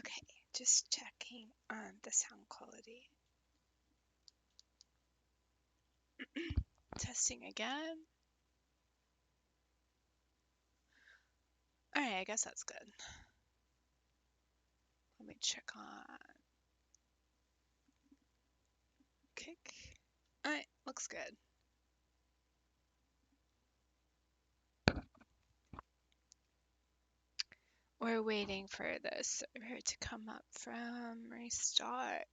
Okay, just checking on the sound quality. Testing again. Alright, I guess that's good. Let me check on kick. Alright, looks good. We're waiting for the server to come up from restart.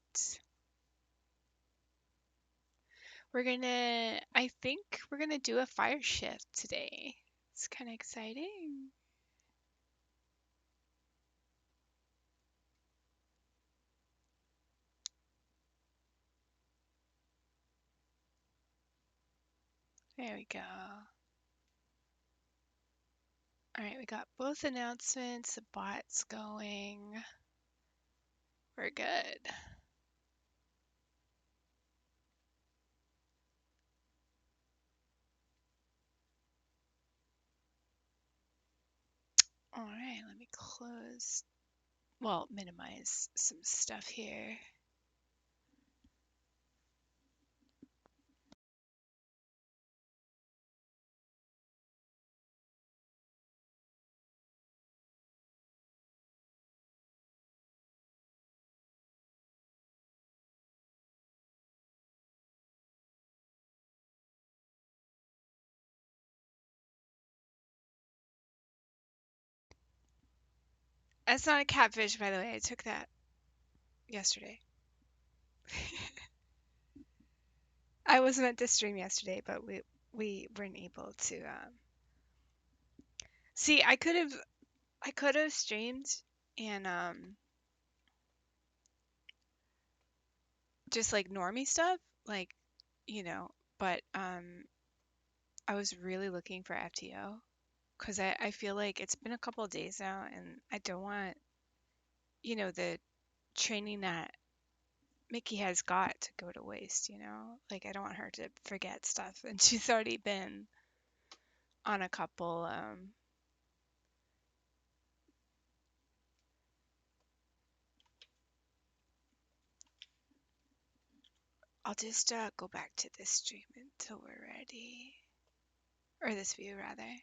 I think we're gonna do a fire shift today. It's kind of exciting. There we go. Alright, we got both announcements, the bot's going. We're good. Alright, let me close, well, minimize some stuff here. That's not a catfish, by the way. I took that yesterday. I was meant to stream yesterday, but we weren't able to. See, I could have streamed and just like normie stuff, like but I was really looking for FTO because I feel like it's been a couple of days now, and I don't want the training that Miki has got to go to waste. Like I don't want her to forget stuff, and she's already been on a couple. I'll just go back to this stream until we're ready, or this view rather.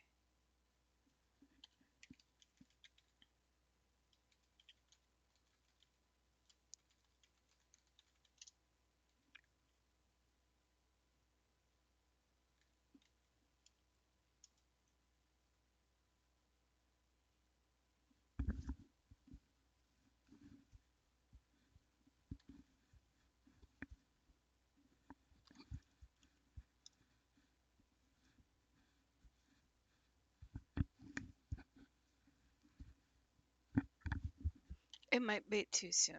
It might be too soon.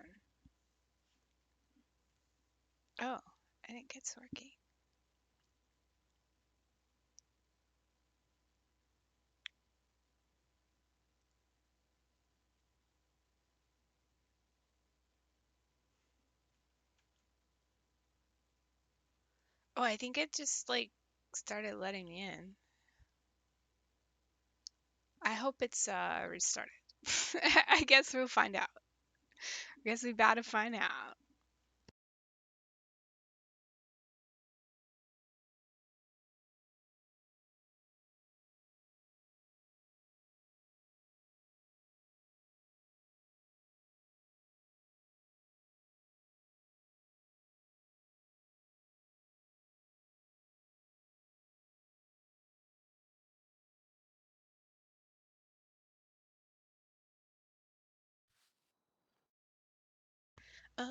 Oh, I think it's working. Oh, I think it just like started letting me in. I hope it's restarted. I guess we'll find out. I guess we about to find out. Uh,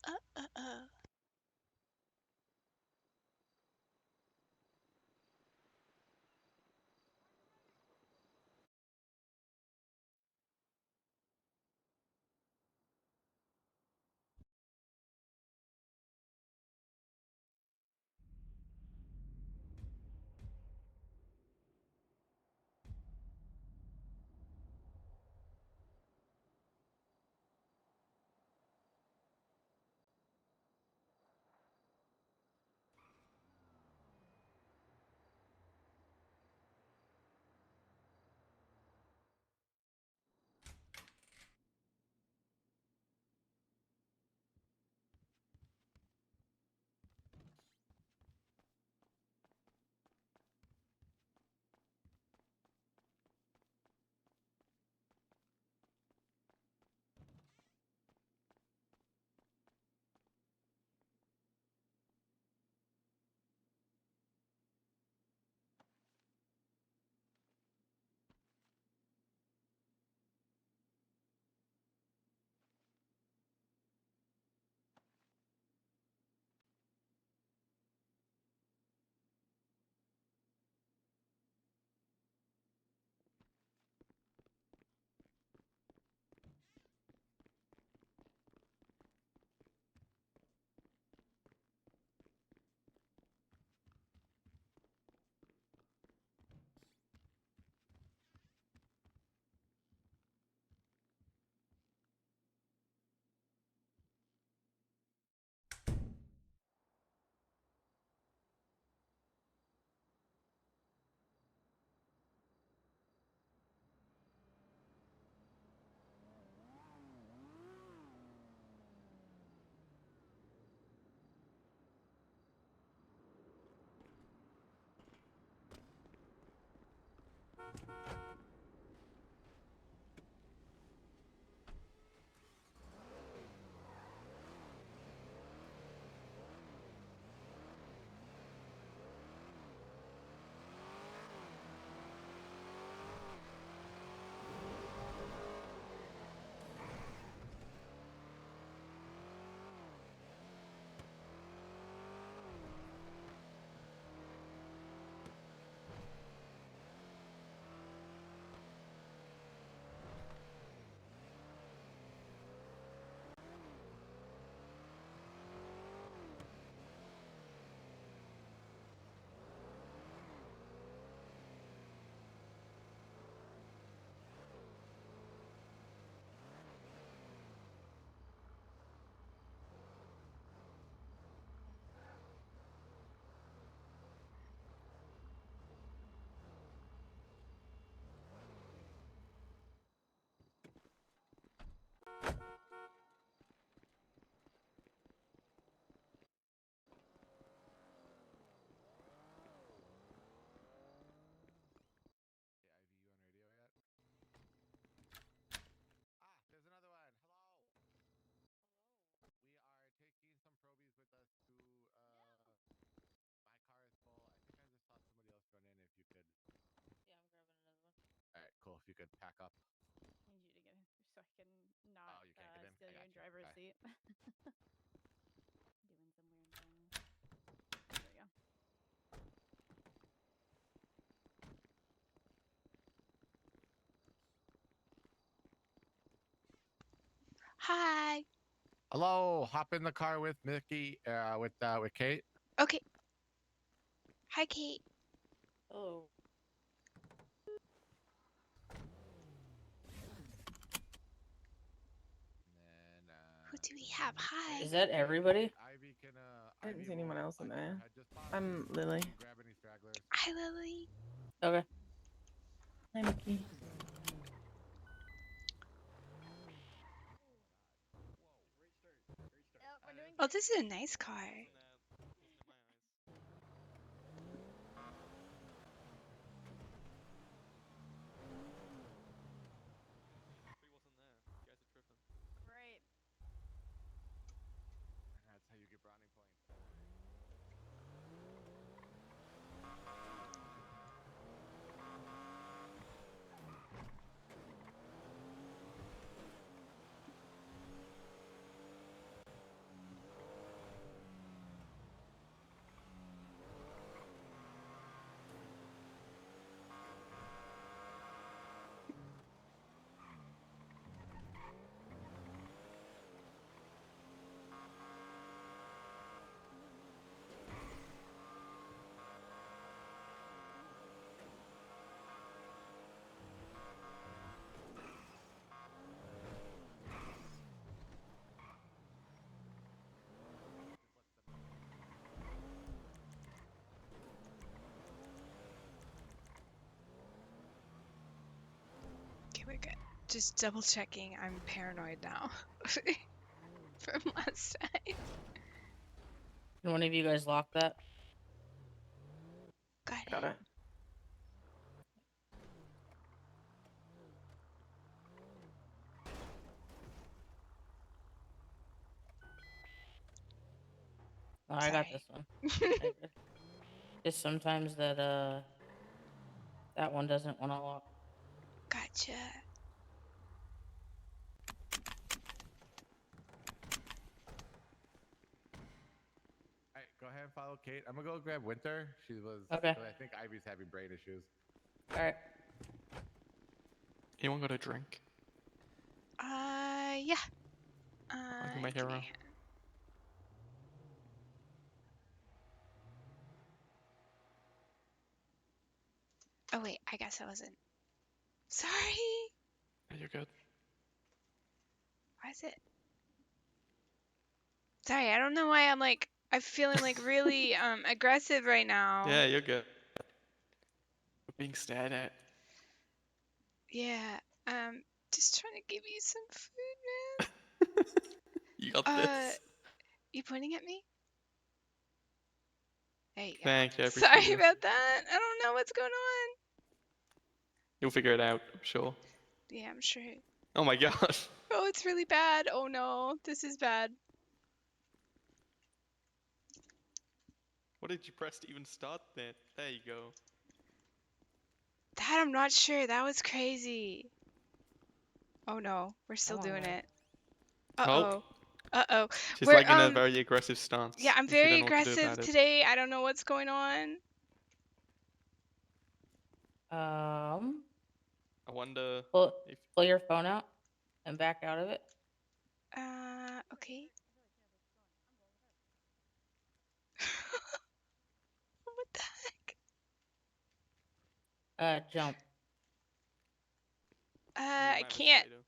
uh, uh, uh. you could pack up. I need you to get in so I can not You can't get in? steal I your got you. driver's Okay. seat. Doing some weird things. There we go. Hi. Hello, hop in the car with Miki, with Kate. Okay. Hi, Kate. Oh. And Who do we have? Hi. Is that everybody? Ivy can I didn't Ivy see anyone will else in go there. ahead, just pause I'm and Lily. grab any stragglers. Hi, Lily. Okay. Hi, Miki. Oh, this is a nice car. Great. That's how you get brownie points. Okay, we're good. Just double checking. I'm paranoid now from last time. Can one of you guys lock that? Got Got it. it. Oh, I got this one. Just sometimes that that one doesn't want to lock. Gotcha. All right, go ahead and follow Kate. I'm gonna go grab Winter. She was. Okay. 'Cause I think Ivy's having brain issues. All right. Anyone got a drink? Yeah. I'll be my Give me a hero. hand. Oh wait, I guess I wasn't. Sorry. Yeah, you're good. Why is it? Sorry, I don't know why I'm feeling like really aggressive right now. Yeah, you're good. We're being stared at. Yeah. Just trying to give you some food, man. You got this. You pointing at me? There you go. Thank you, I appreciate Sorry you. about that. I don't know what's going on. You'll figure it out, I'm sure. Yeah, I'm sure. Oh my god. Oh, it's really bad. Oh no, this is bad. What did you press to even start that? There you go. That I'm not sure. That was crazy. Oh no, we're still doing it. Uh-oh. Uh-oh. She's We're, like in a very aggressive stance. yeah, I'm and she very don't know what to do aggressive about it. today. I don't know what's going on. I wonder Pull if your phone out and back out of it. Okay. What the heck? Jump. I might have a can't. spider.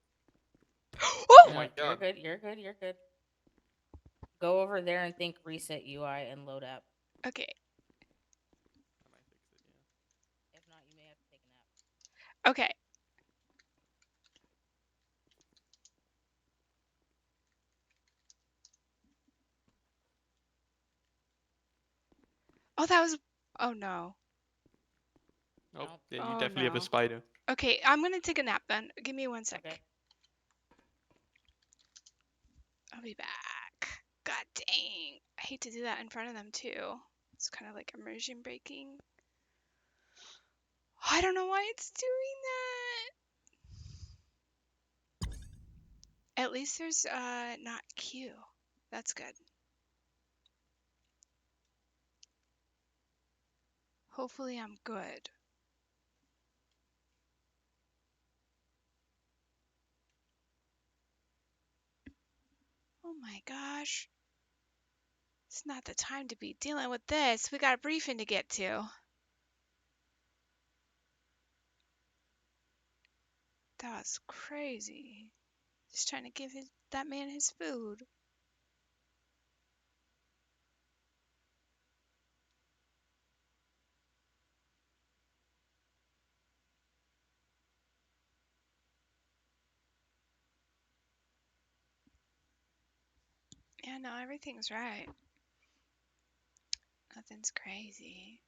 Oh! Oh my You're god. good. You're good. You're good. Go over there and think reset UI and load app. Okay. I might fix it, yeah. If not, you may have to take a nap. Okay. Oh, that was. Oh no. Oh, Nope. yeah, you Oh definitely have a no. spider. Okay, I'm gonna take a nap then. Give me 1 sec. Okay. I'll be back. God dang. I hate to do that in front of them too. It's kind of like immersion breaking. I don't know why it's doing that. At least there's not Q. That's good. Hopefully I'm good. Oh my gosh. It's not the time to be dealing with this. We got a briefing to get to. That was crazy. Just trying to give that man his food. Yeah, no, everything's right. Nothing's crazy.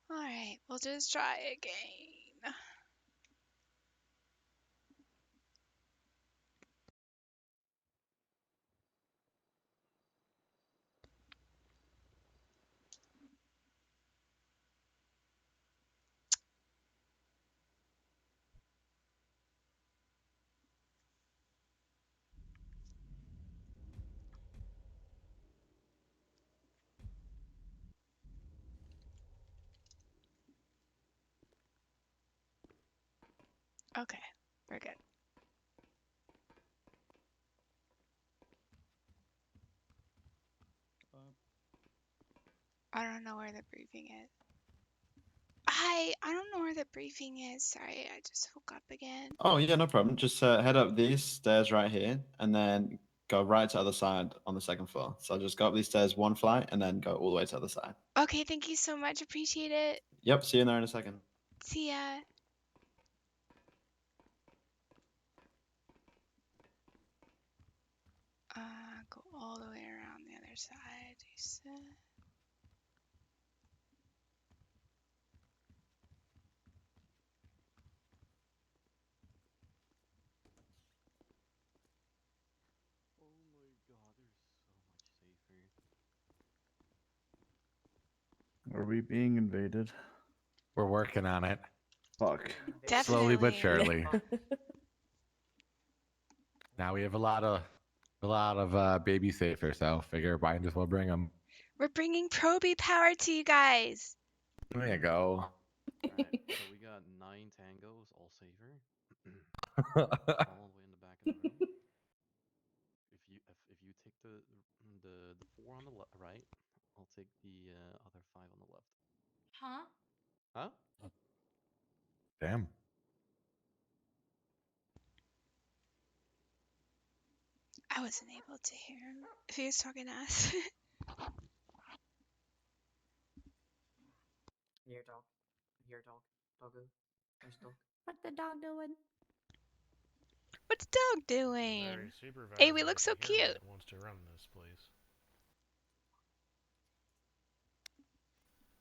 Alright, we'll just try again. Okay, we're good. I don't know where the briefing is. I don't know where the briefing is. Sorry, I just woke up again. Oh yeah, no problem. Just head up these stairs right here, and then go right to the other side on the second floor. So just go up these stairs one flight, and then go all the way to the other side. Okay, thank you so much. Appreciate it. Yep. See you in there in a second. See ya. Go all the way around the other side. You said. Oh my god, they're so much safer. Are we being invaded? We're working on it. Fuck. Slowly but Definitely. surely. Now we have a lot of baby safer, so figure might as well bring them. We're bringing Proby power to you guys. There you go. Alright, so we got 9 tangos, all safer. All the way in the back of the room. If you take the 4 on the right, I'll take the other 5 on the left. Huh? Huh? Damn. I wasn't able to hear him if he was talking to us. Here, dog. Here, dog. Doggo. There's dog. What's the dog doing? What's dog doing? Very supervisor, Hey, we look if so you hear cute. that, wants to run this place.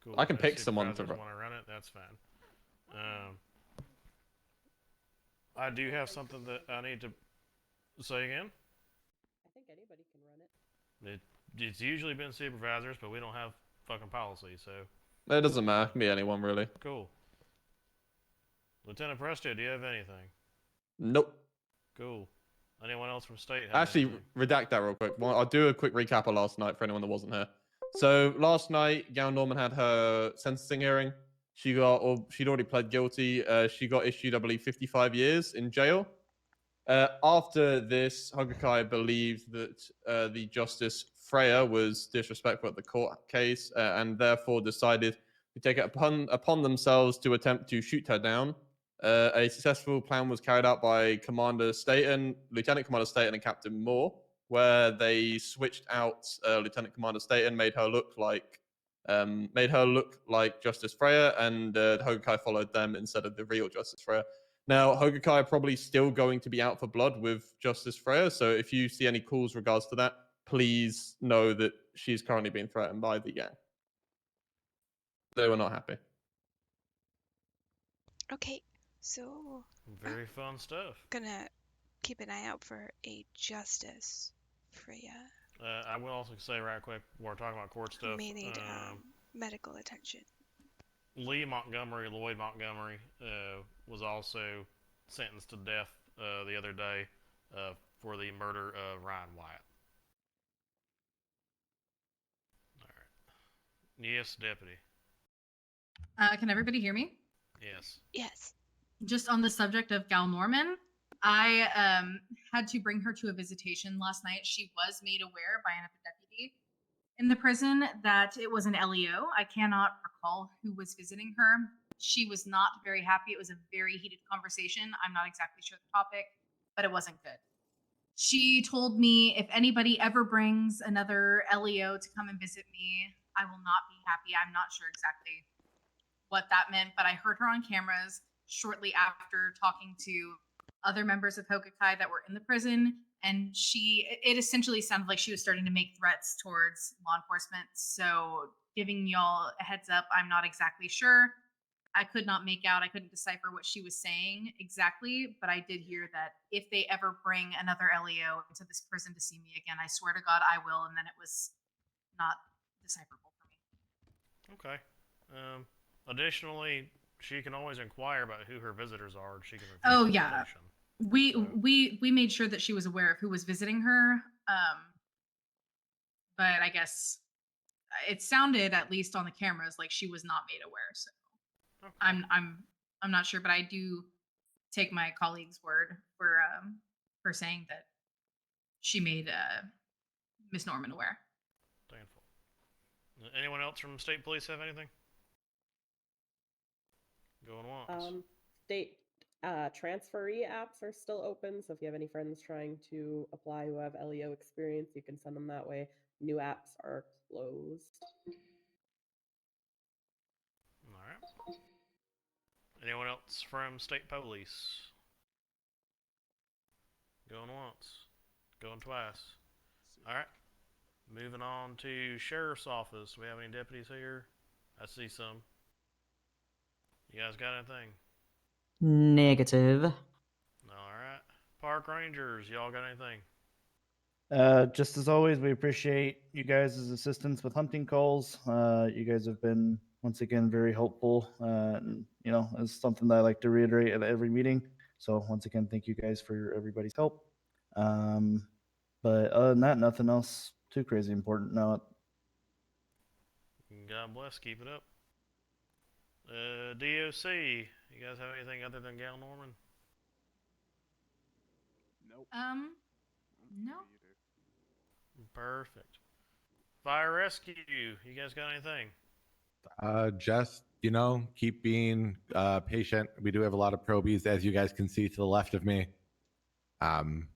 Cool. I can If pick someone to supervisors run. want to run it, that's fine. I do have something that I need to say again. I think anybody can run it. It's usually been supervisors, but we don't have fucking policy, so It doesn't matter. Me, anyone really. cool. Lieutenant Presto, do you have anything? Nope. Cool. Anyone else from state have Actually, anything? redact that real quick. Well, I'll do a quick recap of last night for anyone that wasn't here. So last night, Gail Norman had her sentencing hearing. She'd already pled guilty. She got issued, I believe, 55 years in jail. After this, Hogakai believed that the Justice Freya was disrespectful at the court case, and therefore decided to take it upon themselves to attempt to shoot her down. A successful plan was carried out by Commander Staten, Lieutenant Commander Staten, and Captain Moore, where they switched out Lieutenant Commander Staten, made her look like Justice Freya, and Hogakai followed them instead of the real Justice Freya. Now, Hogakai are probably still going to be out for blood with Justice Freya, so if you see any calls regards to that, please know that she's currently being threatened by the gang. They were not happy. Okay, so Very fun stuff. gonna keep an eye out for a Justice Freya I will also say right quick, while we're talking about court who stuff, may need medical attention. Lloyd Montgomery, was also sentenced to death the other day for the murder of Ryan Wyatt. All right. Yes, deputy. Can everybody hear me? Yes. Yes. Just on the subject of Gal Norman, I had to bring her to a visitation last night. She was made aware by another deputy in the prison that it was an LEO. I cannot recall who was visiting her. She was not very happy. It was a very heated conversation. I'm not exactly sure the topic, but it wasn't good. She told me if anybody ever brings another LEO to come and visit me, I will not be happy. I'm not sure exactly what that meant, but I heard her on cameras shortly after talking to other members of Hokakai that were in the prison, and it essentially sounded like she was starting to make threats towards law enforcement. So giving y'all a heads up, I'm not exactly sure. I couldn't decipher what she was saying exactly, but I did hear that if they ever bring another LEO into this prison to see me again, I swear to God I will, and then it was not decipherable for me. Okay. Additionally, she can always inquire about who her visitors are, and she can refuse Oh the yeah. invitation. We made sure that she was aware of who was visiting her. But I guess it sounded, at least on the cameras, like she was not made aware. So Okay. I'm not sure, but I do take my colleague's word for saying that she made Miss Norman aware. Thankful. Anyone else from state police have anything? Going once. State transferee apps are still open, so if you have any friends trying to apply who have LEO experience, you can send them that way. New apps are closed. All right. Anyone else from state police? Going once. Going twice. All right. Moving on to sheriff's office. We have any deputies here? I see some. You guys got anything? Negative. All right. Park rangers, y'all got anything? Just as always, we appreciate you guys' assistance with hunting calls. You guys have been once again very helpful. And, you know, it's something that I like to reiterate at every meeting. So once again, thank you guys for everybody's help. But other than that, nothing else too crazy important. No. God bless. Keep it up. DOC, you guys have anything other than Gal Norman? Nope. No. Perfect. Fire rescue, you guys got anything? Just, keep being patient. We do have a lot of probies, as you guys can see to the left of me.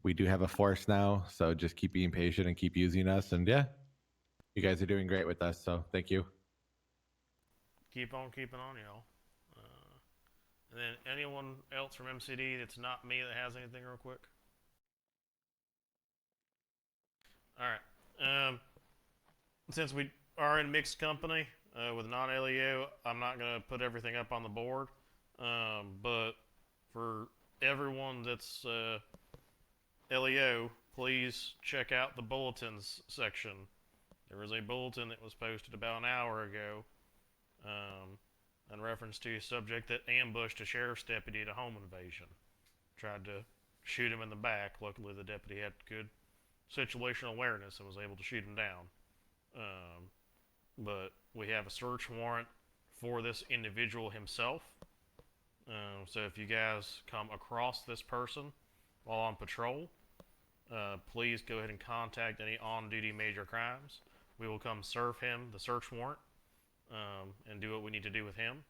We do have a force now, so just keep being patient and keep using us. And yeah, you guys are doing great with us, so thank you. Keep on keeping on, y'all. And then anyone else from MCD that's not me that has anything real quick? All right. Since we are in mixed company with non-LEO, I'm not going to put everything up on the board. But for everyone that's LEO, please check out the bulletins section. There was a bulletin that was posted about an hour ago in reference to a subject that ambushed a sheriff's deputy at a home invasion. Tried to shoot him in the back. Luckily, the deputy had good situational awareness and was able to shoot him down. But we have a search warrant for this individual himself. So if you guys come across this person while on patrol, please go ahead and contact any on-duty major crimes. We will come serve him the search warrant and do what we need to do with him.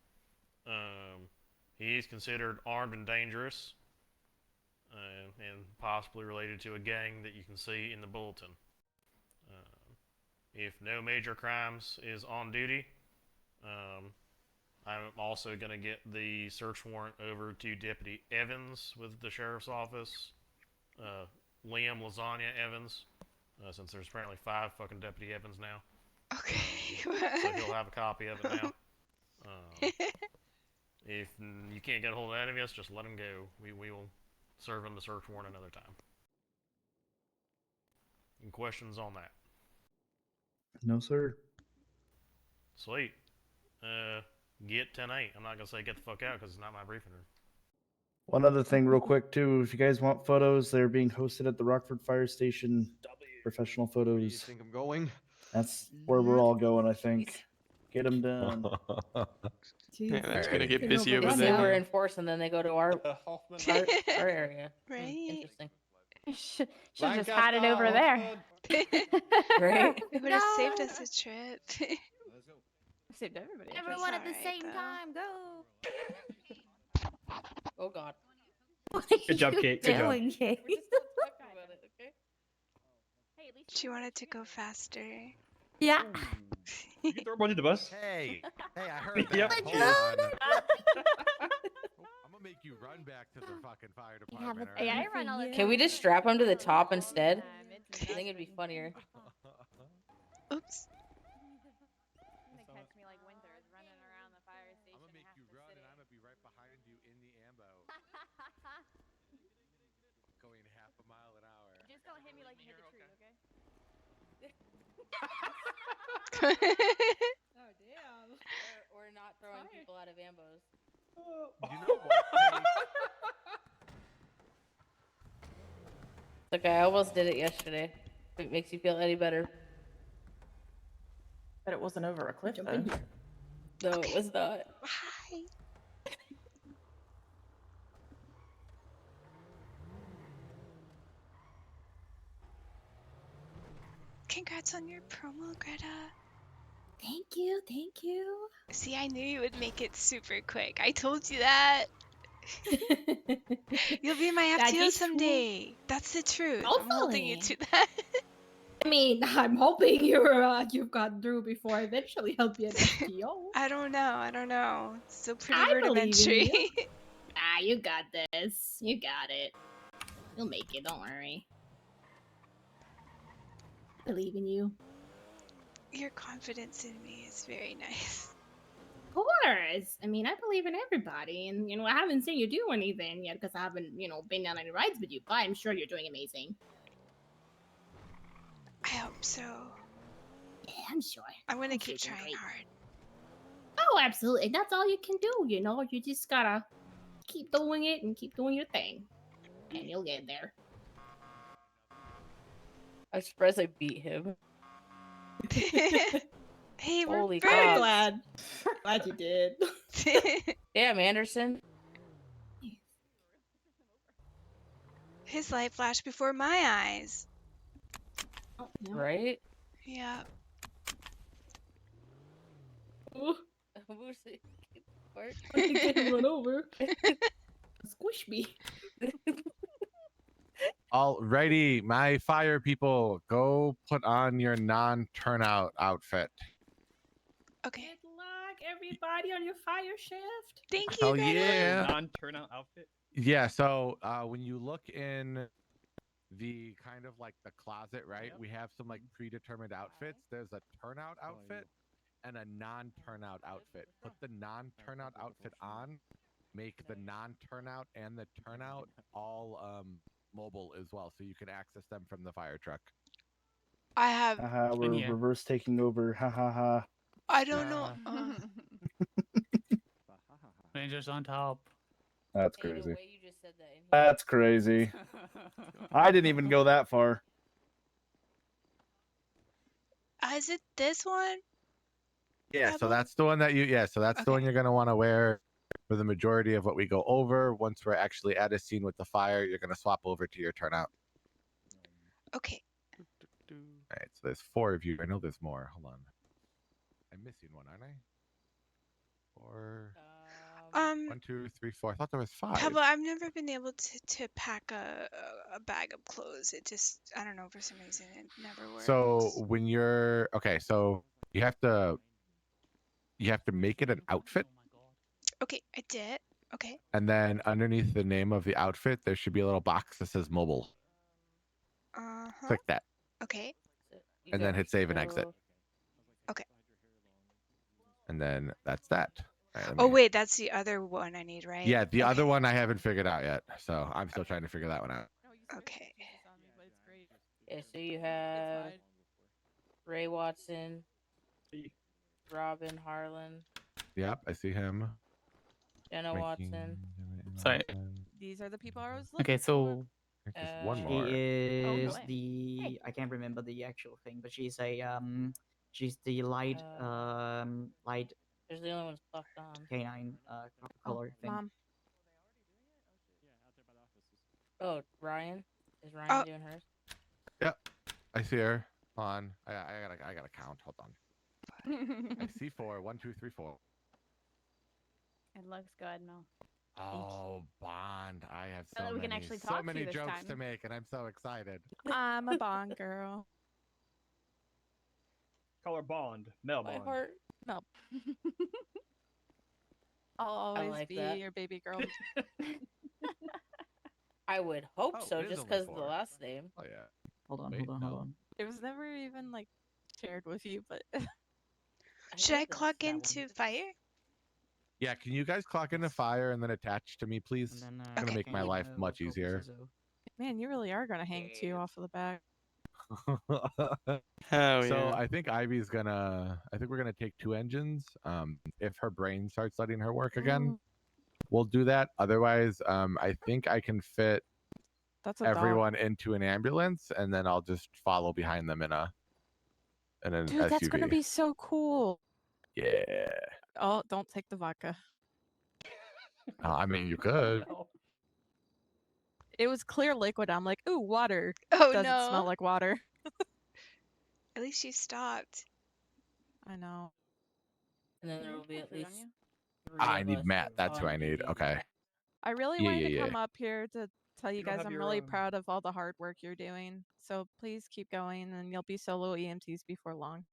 He is considered armed and dangerous and possibly related to a gang that you can see in the bulletin. If no major crimes is on duty, I'm also going to get the search warrant over to Deputy Evans with the Sheriff's Office, Liam Lasagna Evans, since there's apparently 5 fucking Deputy Evans now. Okay. So he'll have a copy of it now. If you can't get a hold of any of us, just let him go. We will serve him the search warrant another time. Any questions on that? No, sir. Sweet. Get 10-8. I'm not going to say get the fuck out because it's not my briefing room. One other thing, real quick, too. If you guys want photos, they're being hosted at the Rockford Fire Station. Professional Where do you photos. think I'm going? That's where we're all going, I think. Get them done. Yeah, that's Alrighty. gonna get Been busy over over They this there. were now. enforced and then they go to our area. Right? Interesting. She'll just hide it over there. Right? It would have saved us a trip. Saved everybody. a trip. Everyone at the alright, same though. time, go. Oh God. What Good job, Kate. Good job. doing, Kate? We're just not talking about it, okay? She wanted to go faster. Yeah. You can throw a bunch of the bus. Hey, I heard that. Yep. Hold on. I'm gonna make you run back to the fucking fire department. Hey, alright? I run all the Can we just strap him to the top instead? I think it'd be funnier. Oops. Catch me like Winters running around the fire station. I'm gonna make you run, and I'm gonna be right behind you in the ambo, going half a mile an hour. Just don't hit me like you hit the tree, okay? Oh damn. Or not throwing people out of ambos. You know what? It's okay, I almost did it yesterday. If it makes you feel any better. But it wasn't over a cliff Jump though. in here. No, it was not. Hi. Congrats on your promo, Greta. Thank you, thank you. See, I knew you would make it super quick. I told you that. You'll be my That FTO is true. someday. That's the truth. I'm holding you to Hopefully. that. I mean, I'm hoping you've gotten through before I eventually help you at FTO. I don't know. It's still pretty I believe in rudimentary. you. Ah, you got this. You got it. You'll make it, don't worry. Believe in you. Your confidence in me is very nice. Of course. I mean, I believe in everybody. And, I haven't seen you do anything yet because I haven't, been on any rides with you, but I'm sure you're doing amazing. I hope so. Yeah, I'm sure. I'm gonna I'm keep sure you're trying great. hard. Oh, absolutely. That's all you can do, You just gotta keep doing it and keep doing your thing. And you'll get there. I'm surprised I beat him. Hey, we're Holy friends. crap. Glad. Glad you did. Damn, Anderson. His light flashed before my eyes. Oh, no. Right? Yeah. Ooh, Who's What? I can't run over. Squish me. Alrighty, my fire people, go put on your non-turnout outfit. Okay. Good luck, everybody, on your fire shift. Thank you, Hell Greta. yeah. Non-turnout outfit. Yeah, so when you look in the kind of like the closet, right? Yep. We have some like predetermined outfits. There's a turnout outfit and a non-turnout outfit. Put the non-turnout outfit on. Make the non-turnout and the turnout all mobile as well, so you can access them from the fire truck. I have. Haha, we're Yeah. reverse taking over. Ha ha ha. I don't know. Rangers on top. That's Hey, the crazy. way you just said that in here. That's crazy. I didn't even go that far. Is it this one? Yeah, so Pebble? that's the one that you. Yeah, so that's the Okay. one you're gonna want to wear for the majority of what we go over. Once we're actually at a scene with the fire, you're gonna swap over to your turnout. Okay. All right, so there's 4 of you. I know there's more. Hold on. I'm missing one, aren't I? 4. 1, 2, 3, 4. I thought there was 5. Pebble, I've never been able to pack a bag of clothes. It just, I don't know, for some reason it never works. So when you're okay, so you have to make it an outfit, Okay, I did. Okay. and then underneath the name of the outfit, there should be a little box that says mobile. Uh-huh. Click that, Okay. and then hit save and exit, Okay. and then that's that. All right, let Oh, me- wait, that's the other one I need, right? Yeah, the Okay. other one I haven't figured out yet, so I'm still trying to figure that one out. Okay. Yeah, so you have Ray Watson, Robin Harlan, Yep, I see him. Jenna Making- Watson. Sorry. These are the people I was looking Okay, so Just one Uh, more. she is way. the I can't remember the actual thing, but she's she's the light light there's the only one stuck on. canine color thing. Mom. Oh, Ryan. Is Ryan Oh. doing hers? Yep, I see her. Hold on, I gotta count. Hold on. I see 4. 1, 2, 3, 4. It looks good, Mel. Oh, Bond! I have So so that we many, can actually so talk to many you this jokes to time. make, and I'm so excited. I'm a Bond girl. Call her Bond. Mel My Bond. heart. No. I'll always like be that. your baby girl. I would hope Oh, so, it is just only because of the 4. last name. Oh yeah. Hold on, Wait, hold no. on. It was never even like shared with you, but Should I know this, clock that one. into fire? Yeah, can you guys clock into fire and then attach to me, please? And then It's gonna Okay. make my life much easier. man, you really are gonna hang two off of the back. Hell So yeah. I think Ivy's gonna. I think we're gonna take 2 engines. If her brain starts letting her work again, we'll do that. Otherwise, I think I can fit That's a dog. everyone into an ambulance, and then I'll just follow behind them in an Dude, SUV. that's gonna be so cool. Yeah. Oh, don't take the vodka. I mean, you could. It was clear liquid. I'm like, ooh, water. Oh Doesn't no. smell like water. At least you stopped. I know. And then there will be at least 3 I of need us Matt. That's who on I need. duty. Okay. I really Yeah, wanted yeah, to yeah. come up here to tell you You don't guys have I'm your, really proud of all the hard work you're doing. So please keep going, and you'll be solo EMTs before long.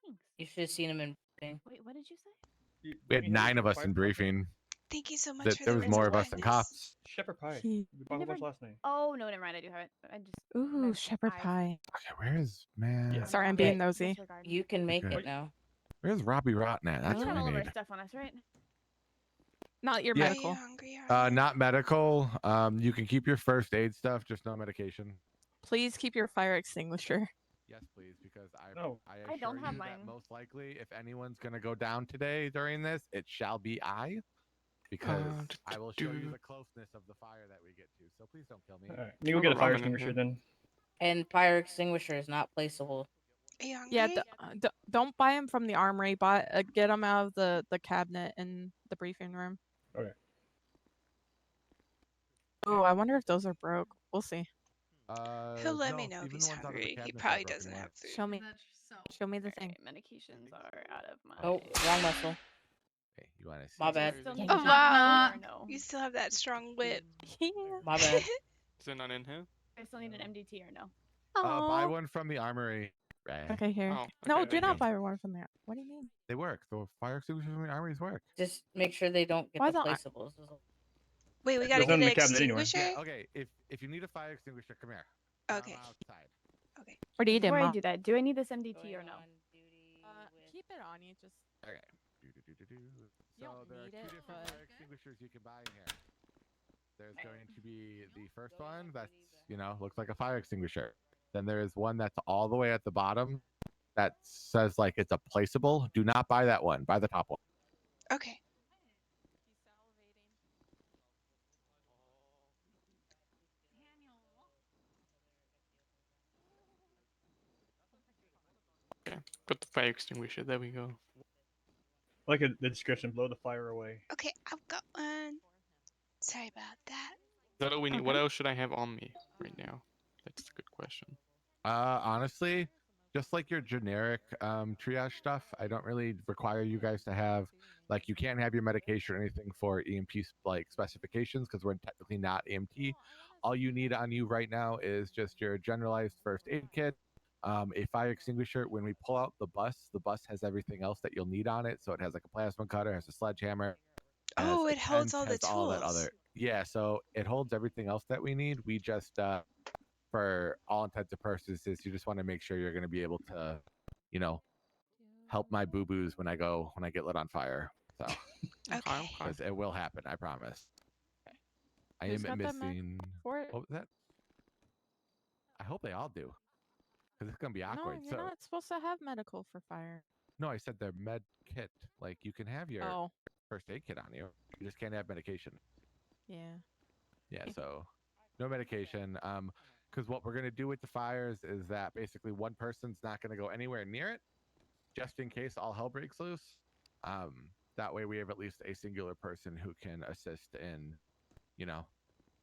Thanks. You should have seen him in briefing. Wait, what did you say? We had 9 of us in briefing. Thank you so much for There the was words more of of us than kindness. cops. Shepherd pie. He- We bought a bunch last night. Oh no, never mind. I do have it. I just Ooh, shepherd pie. Okay, where is man? Yeah. Sorry, I'm Yeah, being nosy. You can make Okay. it now. Where's Robbie Rotten at? That's We what have I all of our need. stuff on us, right? Not your Yeah. Are medical. you hungry? Are you? Not medical. You can keep your first aid stuff, just no medication. Please keep your fire extinguisher. Yes, please, because I No. I I don't assure have you that mine. most likely, if anyone's gonna go down today during this, it shall be I, because I will show you the closeness of the fire that we get to. So please don't kill me. All right. You go get a fire extinguisher then. And fire extinguisher is not placeable. Are you hungry? Yeah, don't buy them from the armory. Get them out of the cabinet in the briefing room. Okay. Oh, I wonder if those are broke. We'll see. He'll let me no, know if even he's the ones out of the hungry. He cabinets are probably broken doesn't away. have food. Show me. Show me the thing. Medications are out of my. Oh, wrong muscle. Hey, you want to see? My bad. Oh wow! You still have that strong wit. Yeah. My bad. Is it not in here? I still need an MDT or no? Buy Aw. one from the armory. Right. Okay, here. Oh, No, okay, do thank not you. buy one from there. What do you mean? They work. The fire extinguishers from the armories work. Just make sure they don't get Why the don't I- placeables. Wait, we gotta There's none get in an the cabinet anyway. extinguisher. Yeah, okay, if you need a fire extinguisher, come here. Okay. I'm outside. What are you doing, Before I Uh, do Mom? that, do I need this MDT or no? Keep it on you. Just Okay. So don't there are need 2 it, different but- fire extinguishers you can buy in here. There's going to be the first one that's, looks like a fire extinguisher. Then there is one that's all the way at the bottom that says like it's a placeable. Do not buy that one. Buy the top one. Okay. Okay, got the fire extinguisher. There we go. I like the description. Blow the fire away. Okay, I've got one. Sorry about that. Is that all we need? Okay. What else should I have on me right now? That's a good question. Honestly, just like your generic triage stuff, I don't really require you guys to have you can't have your medication or anything for EMT specifications because we're technically not EMT. All you need on you right now is just your generalized first aid kit, a fire extinguisher. When we pull out the bus has everything else that you'll need on it. So it has like a plasma cutter, has a sledgehammer. Oh, has a it holds tent, all the has all that tools. other. Yeah, so it holds everything else that we need. We just for all intents and purposes, you just want to make sure you're going to be able to, help my boo-boos when I get lit on fire. So, Okay. because it will happen, I promise. I Who's am got that med missing. for it? What was that? I hope they all do, because it's gonna be No, awkward. you're not supposed to have medical for fire. No, I said their med kit. Like you can have your Oh. first aid kit on you. You just can't have medication. Yeah. Yeah, so no medication. Because what we're gonna do with the fires is that basically one person's not gonna go anywhere near it, just in case all hell breaks loose. That way we have at least a singular person who can assist in,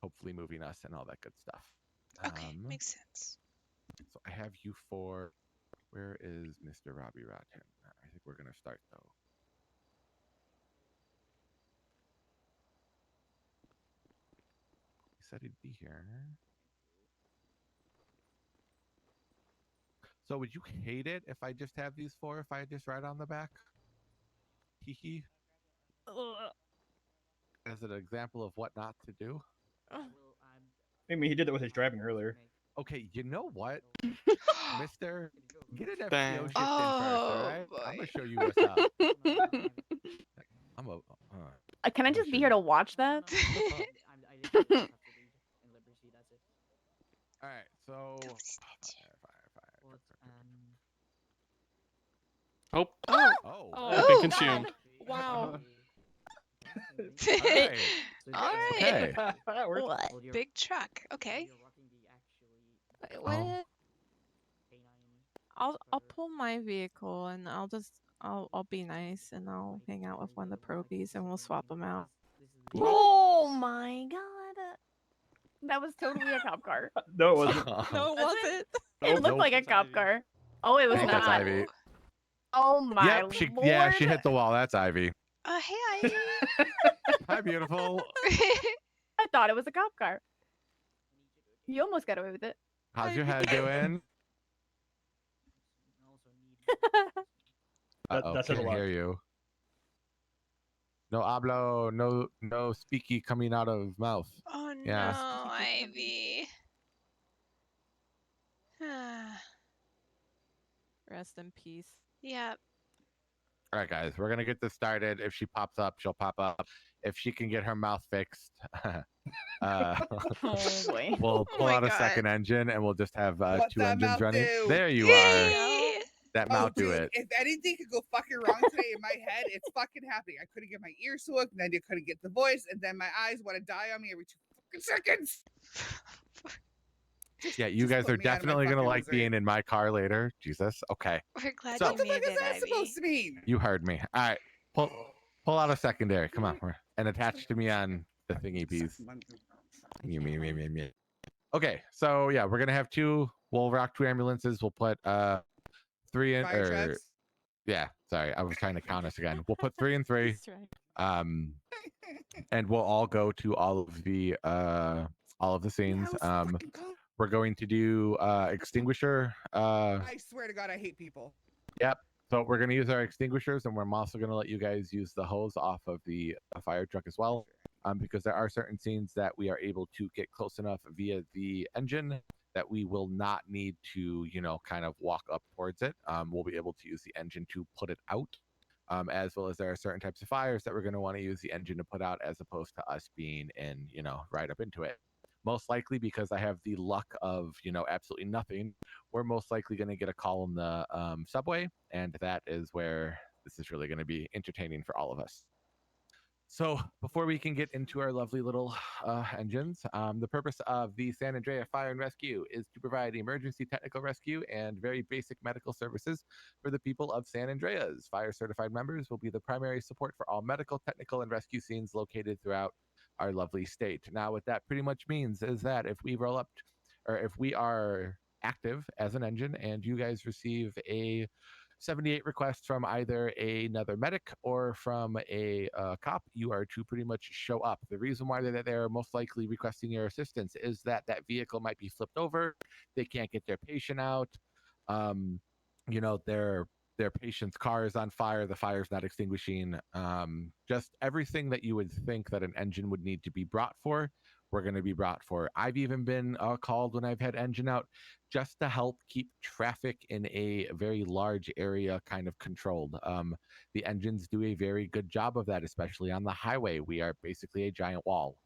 hopefully moving us and all that good stuff. Okay, makes sense. So I have you for. Where is Mr. Robbie Rotten? I think we're gonna start though. He said he'd be here. So would you hate it if I just have these four? If I just write on the back? Hee hee. As an example of what not to do. I mean, he did it with his driving earlier. Okay, you know what, Mister, get an FTO Bang. shift in first. All right, I'm gonna show you what's up. I'm a. Can I just be here to watch that? All right, so. Oh. Oh. I've been consumed. Wow. Alright. Alright. Okay. What? Big truck. Okay. Oh. I'll pull my vehicle and I'll be nice and I'll hang out with one of the probies and we'll swap them out. Oh my god. That was totally a cop car. No, it wasn't. No, it wasn't. It looked like a cop car. Oh, it was I think that's not. Ivy. Oh my Yep, she lord. hit the wall. That's Ivy. Hey, Ivy. Hi, beautiful. I thought it was a cop car. You almost got away with it. How's your head doing? That's can't a lot. hear you. No hablo, no speaky coming out of mouth. Oh Yeah. no, Ivy. Rest in peace. Yep. All right, guys, we're gonna get this started. If she pops up, she'll pop up. If she can get her mouth fixed, Oh boy. we'll pull out a second engine and we'll just have What's two that engines mouth running. do? There you Yay! are. That Oh, mouth do dude, it. if anything could go fucking wrong today in my head, it's fucking happening. I couldn't get my ears to work, and then I couldn't get the voice, and then my eyes want to die on me every 2 fucking seconds. Yeah, you just guys put are me out of my definitely gonna fucking like misery. being in my car later. Jesus. Okay. We're glad So- you What the made fuck is it, that Ivy. supposed to mean? You heard me. All right. Pull out a secondary. Come on. And attach to me on the thingy piece. Me. Okay, so yeah, we're gonna have two. We'll rock two ambulances. We'll put 3 in. Fire trucks? Yeah, sorry, I was trying to count us again. We'll put 3 and 3. That's right. And we'll all go to all of the scenes. We're going to do extinguisher. I swear to God, I hate people. Yep. So we're going to use our extinguishers, and we're also going to let you guys use the hose off of the fire truck as well, because there are certain scenes that we are able to get close enough via the engine that we will not need to, kind of walk up towards it. We'll be able to use the engine to put it out, as well as there are certain types of fires that we're going to want to use the engine to put out, as opposed to us being in, right up into it. Most likely, because I have the luck of, absolutely nothing, we're most likely going to get a call in the subway, and that is where this is really going to be entertaining for all of us. So before we can get into our lovely little engines, the purpose of the San Andreas Fire and Rescue is to provide emergency technical rescue and very basic medical services for the people of San Andreas. Fire certified members will be the primary support for all medical, technical, and rescue scenes located throughout our lovely state. Now, what that pretty much means is that if we roll up, or if we are active as an engine and you guys receive a 78 requests from either another medic or from a cop, you are to pretty much show up. The reason why they're most likely requesting your assistance is that vehicle might be flipped over, they can't get their patient out, their patient's car is on fire, the fire's not extinguishing, just everything that you would think that an engine would need to be brought for, we're going to be brought for. I've even been called when I've had engine out just to help keep traffic in a very large area kind of controlled. The engines do a very good job of that, especially on the highway. We are basically a giant wall.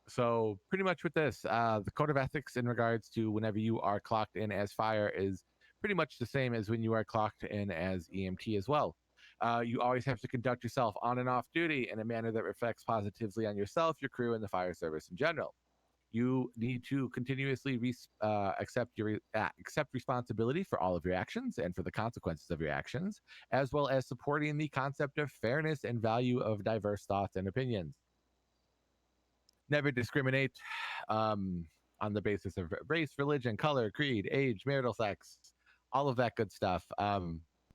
So pretty much with this, the code of ethics in regards to whenever you are clocked in as fire is pretty much the same as when you are clocked in as EMT as well. You always have to conduct yourself on and off duty in a manner that reflects positively on yourself, your crew, and the fire service in general. You need to continuously accept responsibility for all of your actions and for the consequences of your actions, as well as supporting the concept of fairness and value of diverse thoughts and opinions. Never discriminate on the basis of race, religion, color, creed, age, marital sex, all of that good stuff.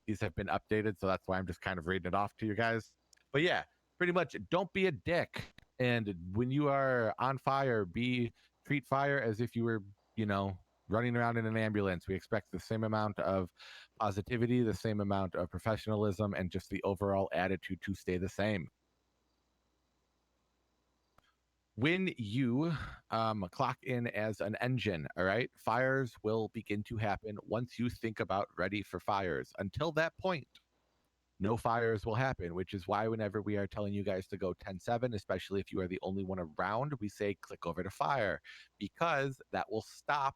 These have been updated, so that's why I'm just kind of reading it off to you guys. But yeah, pretty much don't be a dick. And when you are on fire, treat fire as if you were, running around in an ambulance. We expect the same amount of positivity, the same amount of professionalism, and just the overall attitude to stay the same. When you clock in as an engine, all right, fires will begin to happen once you think about ready for fires. Until that point, no fires will happen, which is why whenever we are telling you guys to go 10-7, especially if you are the only one around, we say click over to fire, because that will stop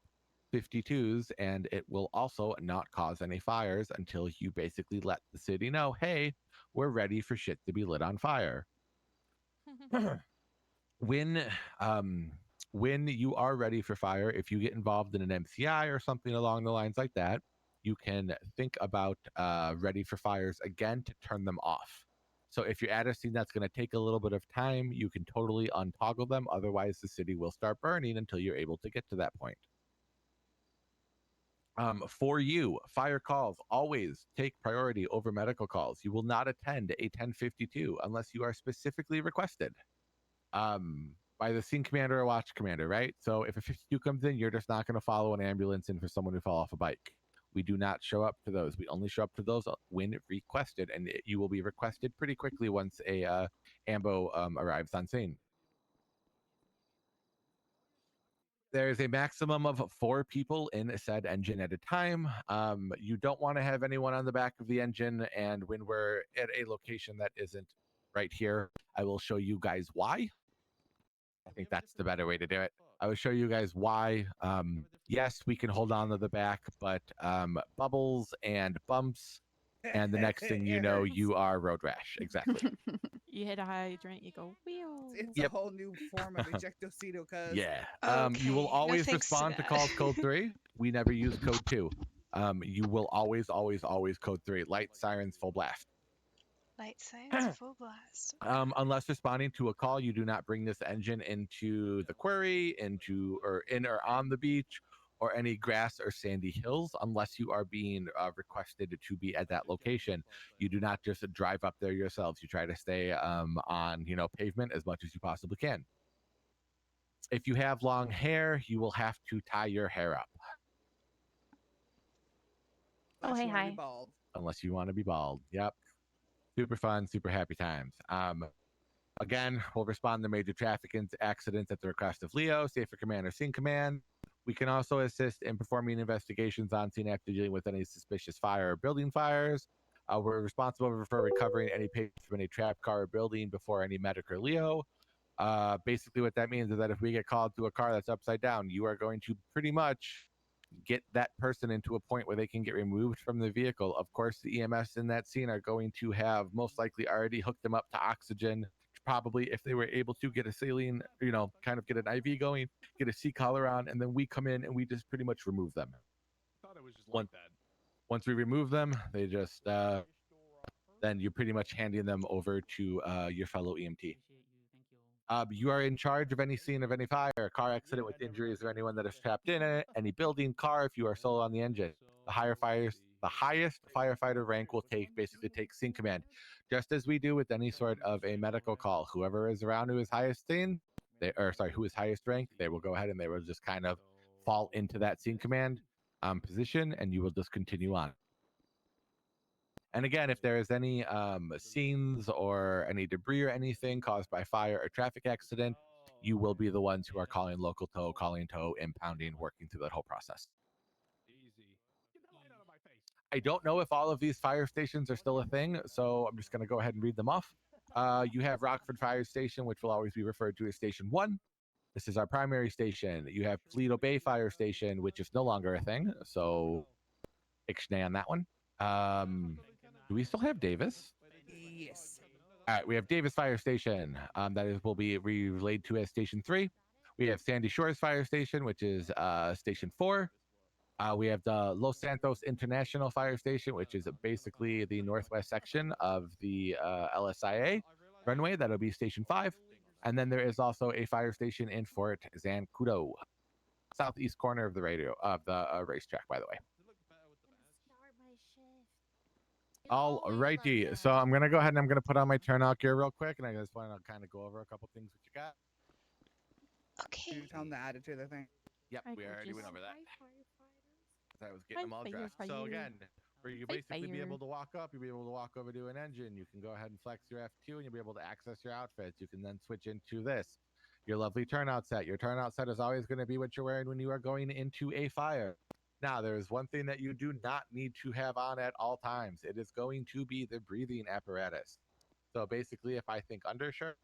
52s and it will also not cause any fires until you basically let the city know, hey, we're ready for shit to be lit on fire. When you are ready for fire, if you get involved in an MCI or something along the lines like that, you can think about ready for fires again to turn them off. So if you're at a scene that's going to take a little bit of time, you can totally untoggle them. Otherwise, the city will start burning until you're able to get to that point. For you, fire calls always take priority over medical calls. You will not attend a 1052 unless you are specifically requested by the scene commander or watch commander, right? So if a 52 comes in, you're just not going to follow an ambulance in for someone who fell off a bike. We do not show up to those. We only show up to those when requested, and you will be requested pretty quickly once a ambo arrives on scene. There's a maximum of 4 people in a said engine at a time. You don't want to have anyone on the back of the engine, and when we're at a location that isn't right here, I will show you guys why. I think that's the better way to do it. I will show you guys why. Yes, we can hold on to the back, but bubbles and bumps, and the next thing you know, you are road rash. Exactly. You hit a hydrant, you go wheel. It's a whole new form of ejectocito, cuz. Yeah. Okay. You will No always thanks to respond to that. calls code 3. We never use code 2. You will always code 3. Light, sirens, full blast. Light science, full blast. Unless responding to a call, you do not bring this engine into the quarry, in or on the beach, or any grass or sandy hills, unless you are being requested to be at that location. You do not just drive up there yourselves. You try to stay on pavement as much as you possibly can. If you have long hair, you will have to tie your hair up. Oh, hey, hi. Bald. Unless you want to be bald. Yep. Super fun, super happy times. Again, we'll respond to major traffic accidents at the request of Leo, Safer Command, or Scene Command. We can also assist in performing investigations on scene after dealing with any suspicious fire or building fires. We're responsible for recovering any patients from any trapped car or building before any medic or Leo. Basically, what that means is that if we get called to a car that's upside down, you are going to pretty much get that person into a point where they can get removed from the vehicle. Of course, the EMS in that scene are going to have most likely already hooked them up to oxygen. Probably, if they were able to get a saline, kind of get an IV going, get a C-collar on, and then we come in and we just pretty much remove them. I thought it was just like that. Once we remove them, they just then you're pretty much handing them over to your fellow EMT. You are in charge of any scene of any fire, car accident with injuries, or anyone that is trapped in it, any building, car, if you are solo on the engine. The highest firefighter rank will basically take scene command. Just as we do with any sort of a medical call. Whoever is around who is highest scene, who is highest rank, they will go ahead and they will just kind of fall into that scene command position, and you will just continue on. And again, if there is any scenes or any debris or anything caused by fire or traffic accident, you will be the ones who are calling local tow, calling tow, impounding, working through that whole process. I don't know if all of these fire stations are still a thing, so I'm just going to go ahead and read them off. You have Rockford Fire Station, which will always be referred to as Station 1. This is our primary station. You have Toledo Bay Fire Station, which is no longer a thing, so ixnay on that one. Do we still have Davis? Yes. All right, we have Davis Fire Station. That is will be relayed to as Station 3. We have Sandy Shores Fire Station, which is Station 4. We have the Los Santos International Fire Station, which is basically the northwest section of the LSIA runway. That'll be Station 5. And then there is also a fire station in Fort Zancudo, southeast corner of the racetrack, by the way. All righty. So I'm going to go ahead and I'm going to put on my turnout gear real quick. And I just want to kind of go over a couple things that you got. Okay. You tell them the attitude, I think. Yep, we already went over that. I was getting them all dressed. So again, where you basically be able to walk up, you'll be able to walk over to an engine. You can go ahead and flex your F2 and you'll be able to access your outfits. You can then switch into this, your lovely turnout set. Your turnout set is always going to be what you're wearing when you are going into a fire. Now, there is one thing that you do not need to have on at all times. It is going to be the breathing apparatus. So basically, if I think undershirt,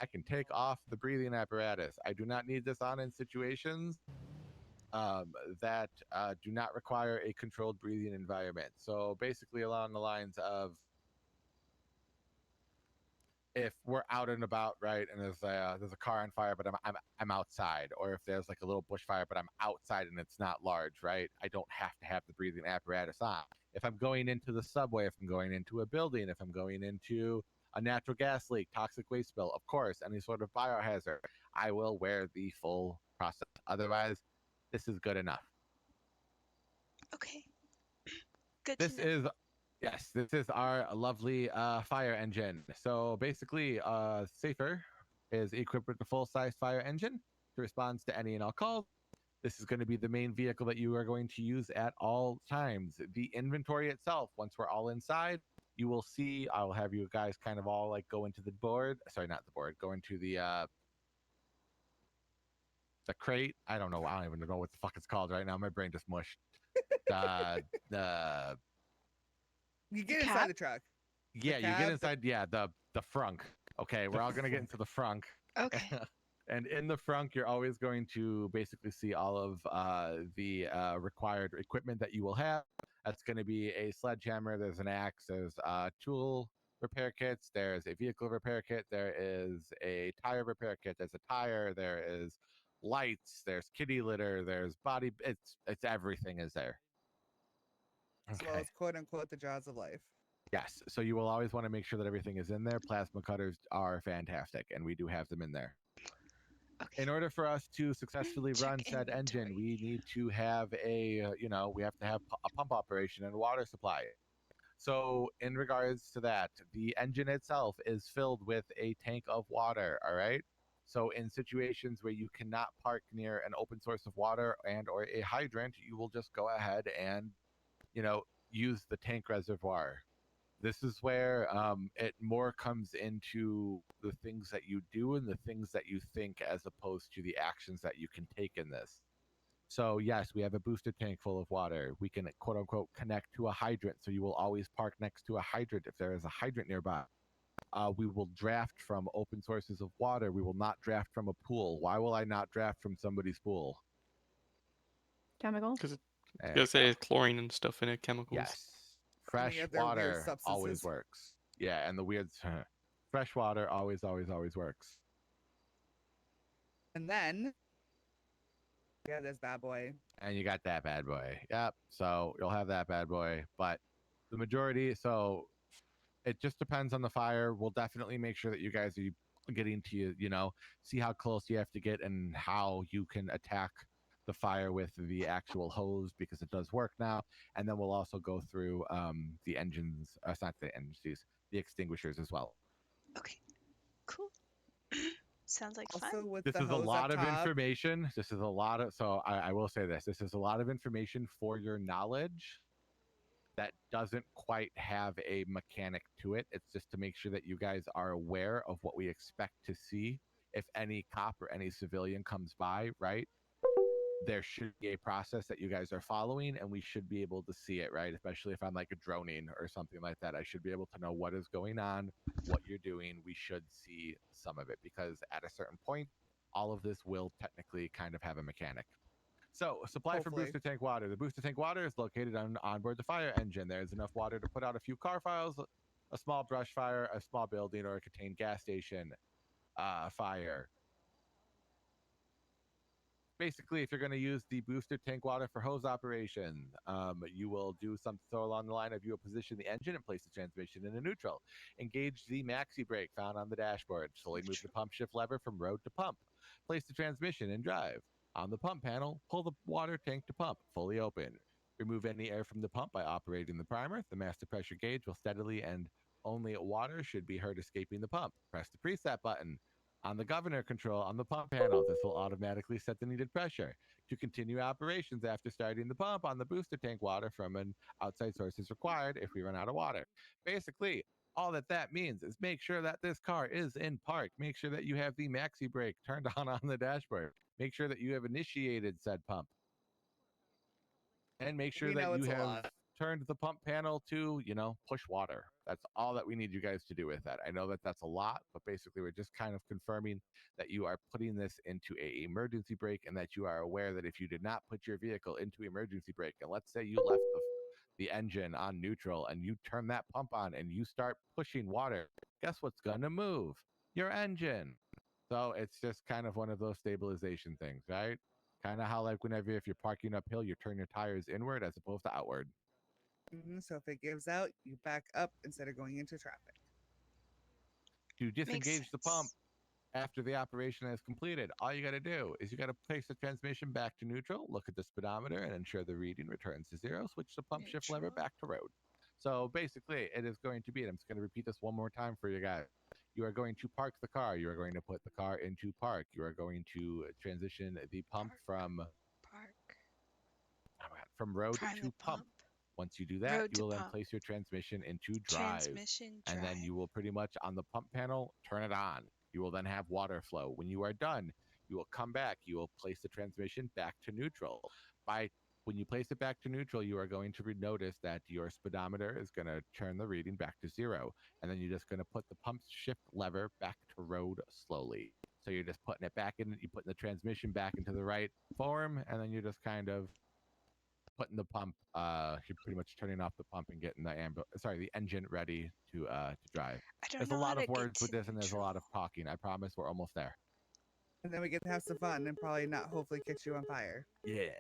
I can take off the breathing apparatus. I do not need this on in situations that do not require a controlled breathing environment. So basically along the lines of if we're out and about, right, and there's a car on fire, but I'm outside, or if there's like a little bush fire, but I'm outside and it's not large, right? I don't have to have the breathing apparatus on. If I'm going into the subway, if I'm going into a building, if I'm going into a natural gas leak, toxic waste spill, of course, any sort of biohazard, I will wear the full process. Otherwise, this is good enough. Okay. Good This to know. is yes, this is our lovely fire engine. So basically, Safer is equipped with the full-size fire engine to respond to any and all calls. This is going to be the main vehicle that you are going to use at all times. The inventory itself, once we're all inside, you will see. I will have you guys kind of all like go into the board. Sorry, not the board. Go into the crate. I don't know. I don't even know what the fuck it's called right now. My brain just mushed. The You get inside the truck. Yeah, you get inside. Yeah, the frunk. Okay, we're all gonna get into the frunk. Okay. And in the frunk, you're always going to basically see all of the required equipment that you will have. That's going to be a sledgehammer. There's an axe. There's tool repair kits. There's a vehicle repair kit. There is a tire repair kit. There's a tire. There is lights. There's kitty litter. There's body. It's everything is there. As well as quote unquote the jaws of life. Yes. So you will always want to make sure that everything is in there. Plasma cutters are fantastic, and we do have them in there. Okay. In order for us to successfully run said engine, we need to have we have to have a pump operation and a water supply. So in regards to that, the engine itself is filled with a tank of water, all right? So in situations where you cannot park near an open source of water and or a hydrant, you will just go ahead and, use the tank reservoir. This is where it more comes into the things that you do and the things that you think as opposed to the actions that you can take in this. So yes, we have a booster tank full of water. We can quote unquote connect to a hydrant. So you will always park next to a hydrant if there is a hydrant nearby. We will draft from open sources of water. We will not draft from a pool. Why will I not draft from somebody's pool? Chemicals? Because it has chlorine and stuff in it, chemicals. Yes. Fresh water always works. Yeah, and the weird fresh water always works. And then you got this bad boy. And you got that bad boy. Yep. So you'll have that bad boy. But the majority, so it just depends on the fire. We'll definitely make sure that you guys are getting to, see how close you have to get and how you can attack the fire with the actual hose, because it does work now. And then we'll also go through the engines, not the engines, the extinguishers as well. Okay. Cool. Sounds like also fun. With this the is a hose lot up of top. information. This is a lot of, so I will say this. This is a lot of information for your knowledge that doesn't quite have a mechanic to it. It's just to make sure that you guys are aware of what we expect to see. If any cop or any civilian comes by, right? There should be a process that you guys are following, and we should be able to see it, right? Especially if I'm like a droning or something like that. I should be able to know what is going on, what you're doing. We should see some of it, because at a certain point, all of this will technically kind of have a mechanic. So, supply for Hopefully. booster tank water. The booster tank water is located onboard the fire engine. There's enough water to put out a few car fires, a small brush fire, a small building, or a contained gas station fire. Basically, if you're going to use the booster tank water for hose operation, you will do something so along the line of you will position the engine and place the transmission in a neutral. Engage the maxi brake found on the dashboard. Slowly move the pump shift lever from road to pump. Place the transmission in drive. On the pump panel, pull the water tank to pump, fully open. Remove any air from the pump by operating the primer. The master pressure gauge will steadily and only water should be heard escaping the pump. Press the preset button. On the governor control on the pump panel, this will automatically set the needed pressure. To continue operations after starting the pump on the booster tank, water from an outside source is required if we run out of water. Basically, all that means is make sure that this car is in park. Make sure that you have the maxi brake turned on the dashboard. Make sure that you have initiated said pump. And make sure that you it's a have lot. turned the pump panel to, push water. That's all that we need you guys to do with that. I know that that's a lot, but basically we're just kind of confirming that you are putting this into a emergency brake and that you are aware that if you did not put your vehicle into emergency brake, and let's say you left the engine on neutral and you turn that pump on and you start pushing water, guess what's going to move? Your engine. So it's just kind of one of those stabilization things, right? Kind of how like whenever if you're parking uphill, you turn your tires inward as opposed to outward. So if it gives out, you back up instead of going into traffic. To disengage the pump after the operation is completed, all you got to do is you got to place the transmission back to neutral, look at the speedometer, and ensure the reading returns to zero. Switch the pump shift lever back to road. So basically, it is going to be, and I'm just going to repeat this one more time for you guys. You are going to park the car. You are going to put the car into park. You are going to transition the pump from road to pump. Once you do that, you will then place your transmission into drive. And then you will pretty much on the pump panel, turn it on. You will then have water flow. When you are done, you will come back. You will place the transmission back to neutral. When you place it back to neutral, you are going to notice that your speedometer is going to turn the reading back to zero. And then you're just going to put the pump shift lever back to road slowly. So you're just putting it back in, you're putting the transmission back into the right form, and then you're just kind of putting the pump, you're pretty much turning off the pump and getting the engine ready to drive. There's a lot of words with this and there's a lot of talking. I promise we're almost there. And then we get to have some fun and probably not hopefully catch you on fire. Yeah.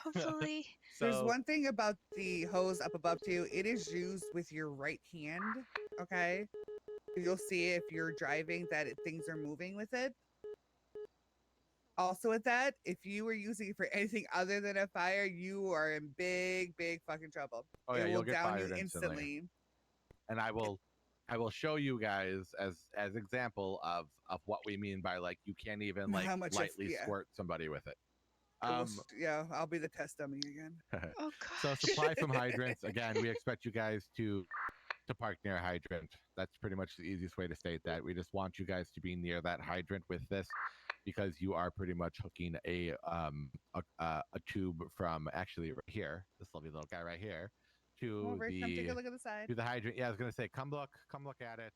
Hopefully. There's one thing about the hose up above too. It is used with your right hand. Okay. You'll see if you're driving that things are moving with it. Also with that, if you were using it for anything other than a fire, you are in big fucking trouble. Oh yeah, you'll get down fired you instantly. And I will show you guys as example of what we mean by like you can't even like lightly squirt somebody with it. Yeah, I'll be the test dummy again. Oh So supply from hydrants. Again, we expect you guys to park near a hydrant. That's pretty much the easiest way to state that. We just want you guys to be near that hydrant with this because you are pretty much hooking a tube from actually right here, this lovely little guy right here, to come take a look at the side. to the hydrant. Yeah, I was gonna say come look at it.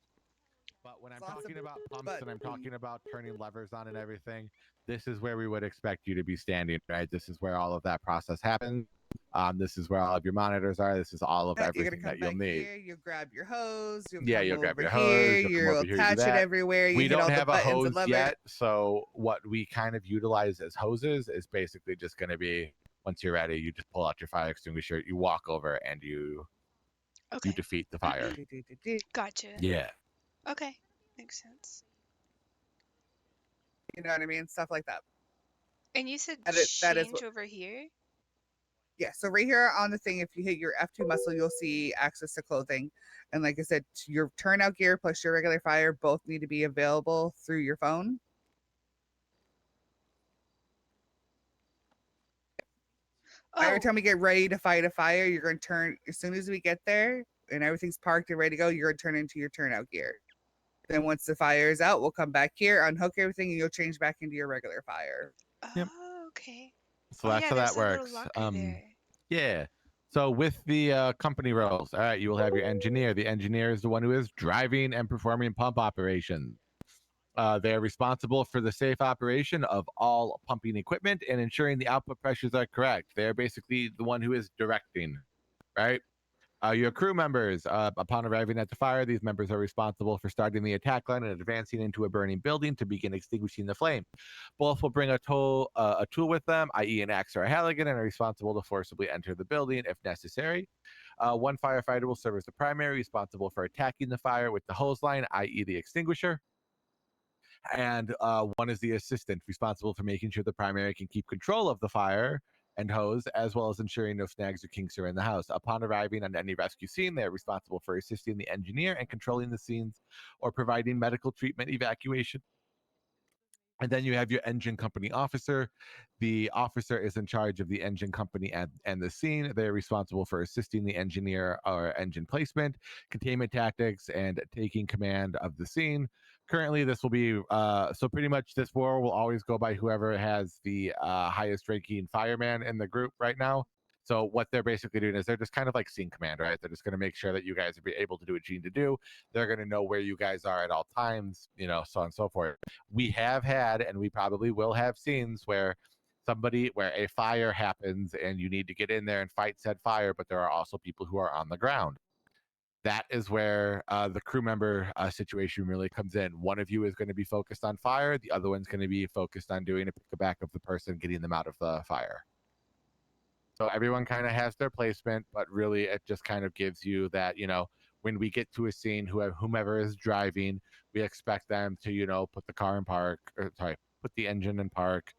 But when I'm talking about pumps and I'm talking about turning levers on and everything, this is where we would expect you to be standing, right? This is where all of that process happens. This is where all of your monitors are. This is all of everything that you'll need. Here, you grab your hose. You'll grab your here, hose. you attach it everywhere. You we hit don't all have the a buttons hose and levers. yet, so what we kind of utilize as hoses is basically just going to be once you're ready, you just pull out your fire extinguisher, you walk over, and you defeat the fire. Gotcha. Yeah. Okay. Makes sense. You know what I mean? Stuff like that. And you said that is change what, over here? yeah, so right here on the thing, if you hit your F2 muscle, you'll see access to clothing. And like I said, your turnout gear plus your regular fire both need to be available through your phone. Every time we get ready to fight a fire, you're going to turn, as soon as we get there and everything's parked and ready to go, you're going to turn into your turnout gear. Then once the fire is out, we'll come back here, unhook everything, and you'll change back into your regular fire. Yep. Oh, okay. So that's how that works. Yeah. So with the company roles, all right, you will have your engineer. The engineer is the one who is driving and performing pump operations. They are responsible for the safe operation of all pumping equipment and ensuring the output pressures are correct. They are basically the one who is directing, right? Your crew members, upon arriving at the fire, these members are responsible for starting the attack line and advancing into a burning building to begin extinguishing the flame. Both will bring a tool with them, i.e. an axe or a halligan, and are responsible to forcibly enter the building if necessary. One firefighter will serve as the primary, responsible for attacking the fire with the hose line, i.e. the extinguisher. And one is the assistant, responsible for making sure the primary can keep control of the fire and hose, as well as ensuring no snags or kinks are in the house. Upon arriving on any rescue scene, they are responsible for assisting the engineer and controlling the scenes or providing medical treatment, evacuation. And then you have your engine company officer. The officer is in charge of the engine company and the scene. They're responsible for assisting the engineer or engine placement, containment tactics, and taking command of the scene. Currently, this will be so pretty much this war will always go by whoever has the highest ranking fireman in the group right now. So what they're basically doing is they're just kind of like scene command, right? They're just going to make sure that you guys are able to do what you need to do. They're going to know where you guys are at all times, you know, so on and so forth. We have had, and we probably will have scenes where a fire happens and you need to get in there and fight said fire, but there are also people who are on the ground. That is where the crew member situation really comes in. One of you is going to be focused on fire. The other one's going to be focused on doing a pick-a-back of the person, getting them out of the fire. So everyone kind of has their placement, but really it just kind of gives you that, you know, when we get to a scene, whomever is driving, we expect them to, you know, put the car in park, put the engine in park,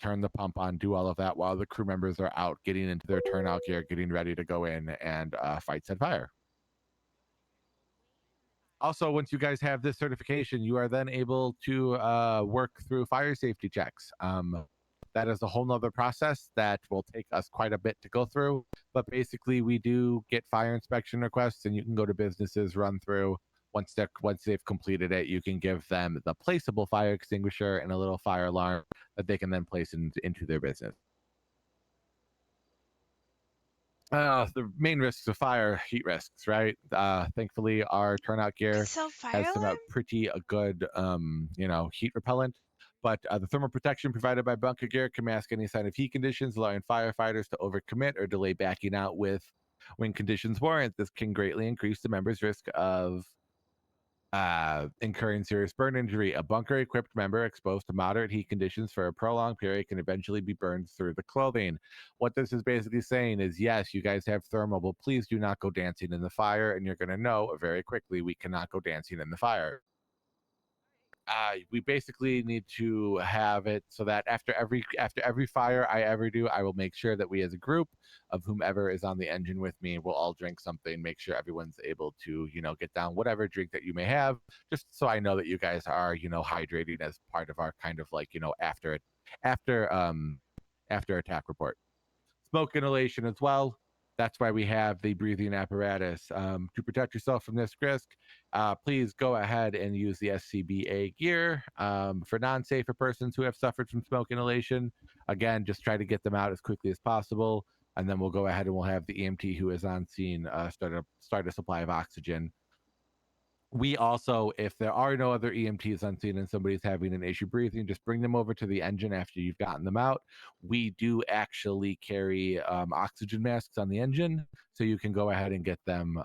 turn the pump on, do all of that while the crew members are out getting into their turnout gear, getting ready to go in and fight said fire. Also, once you guys have this certification, you are then able to work through fire safety checks. That is a whole nother process that will take us quite a bit to go through. But basically, we do get fire inspection requests, and you can go to businesses, run through. Once they've completed it, you can give them the placeable fire extinguisher and a little fire alarm that they can then place into their business. The main risks of fire, heat risks, right? Thankfully, our turnout gear has some pretty good, you know, heat repellent. But the thermal protection provided by bunker gear can mask any sign of heat conditions, allowing firefighters to overcommit or delay backing out when conditions warrant. This can greatly increase the member's risk of incurring serious burn injury. A bunker-equipped member exposed to moderate heat conditions for a prolonged period can eventually be burned through the clothing. What this is basically saying is, yes, you guys have thermal, but please do not go dancing in the fire, and you're going to know very quickly we cannot go dancing in the fire. We basically need to have it so that after every fire I ever do, I will make sure that we as a group of whomever is on the engine with me will all drink something, make sure everyone's able to, you know, get down whatever drink that you may have, just so I know that you guys are, you know, hydrating as part of our kind of like, you know, after attack report. Smoke inhalation as well. That's why we have the breathing apparatus. To protect yourself from this risk, please go ahead and use the SCBA gear. For non-safer persons who have suffered from smoke inhalation, again, just try to get them out as quickly as possible. And then we'll go ahead and we'll have the EMT who is on scene start a supply of oxygen. We also, if there are no other EMTs on scene and somebody's having an issue breathing, just bring them over to the engine after you've gotten them out. We do actually carry oxygen masks on the engine, so you can go ahead and get them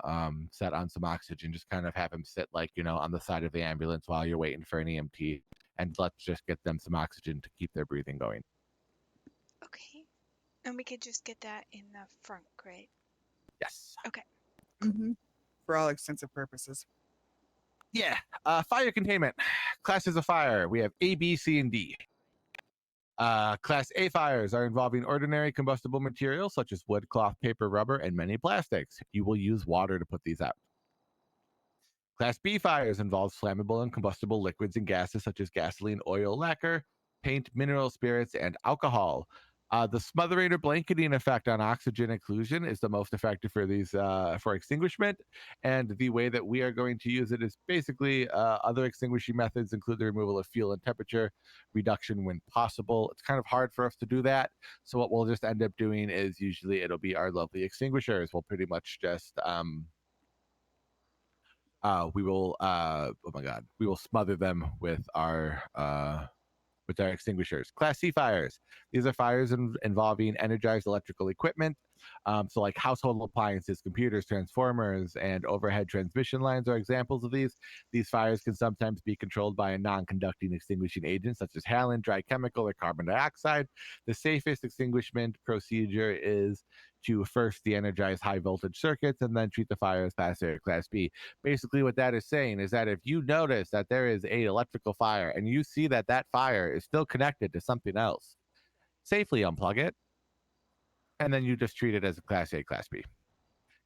set on some oxygen. Just kind of have them sit, like, you know, on the side of the ambulance while you're waiting for an EMT, and let's just get them some oxygen to keep their breathing going. Okay. And we could just get that in the front, right? Yes. Okay. For all extensive purposes. Yeah. Fire containment. Classes of fire. We have A, B, C, and D. Class A fires are involving ordinary combustible materials such as wood, cloth, paper, rubber, and many plastics. You will use water to put these out. Class B fires involve flammable and combustible liquids and gases such as gasoline, oil, lacquer, paint, mineral spirits, and alcohol. The smothering or blanketing effect on oxygen inclusion is the most effective for these for extinguishment, and the way that we are going to use it is basically other extinguishing methods include the removal of fuel and temperature reduction when possible. It's kind of hard for us to do that, so what we'll just end up doing is usually it'll be our lovely extinguishers. We'll pretty much just we will oh my god, we will smother them with our extinguishers. Class C fires. These are fires involving energized electrical equipment. So like household appliances, computers, transformers, and overhead transmission lines are examples of these. These fires can sometimes be controlled by a non-conducting extinguishing agent such as halon, dry chemical, or carbon dioxide. The safest extinguishment procedure is to first de-energize high voltage circuits and then treat the fire as Class A or Class B. Basically what that is saying is that if you notice that there is a electrical fire and you see that that fire is still connected to something else, safely unplug it, and then you just treat it as a Class A, Class B.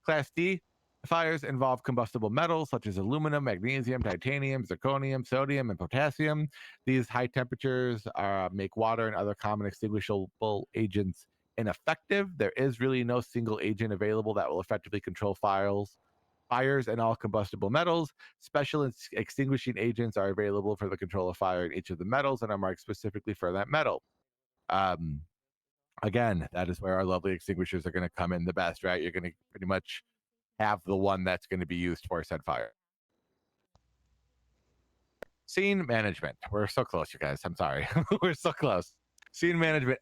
Class D, fires involve combustible metals such as aluminum, magnesium, titanium, zirconium, sodium, and potassium. These high temperatures make water and other common extinguishable agents ineffective. There is really no single agent available that will effectively control fires and all combustible metals. Special extinguishing agents are available for the control of fire in each of the metals and are marked specifically for that metal. Again, that is where our lovely extinguishers are going to come in the best, right? You're going to pretty much have the one that's going to be used for said fire. Scene management. We're so close, you guys. I'm sorry. We're so close. Scene management,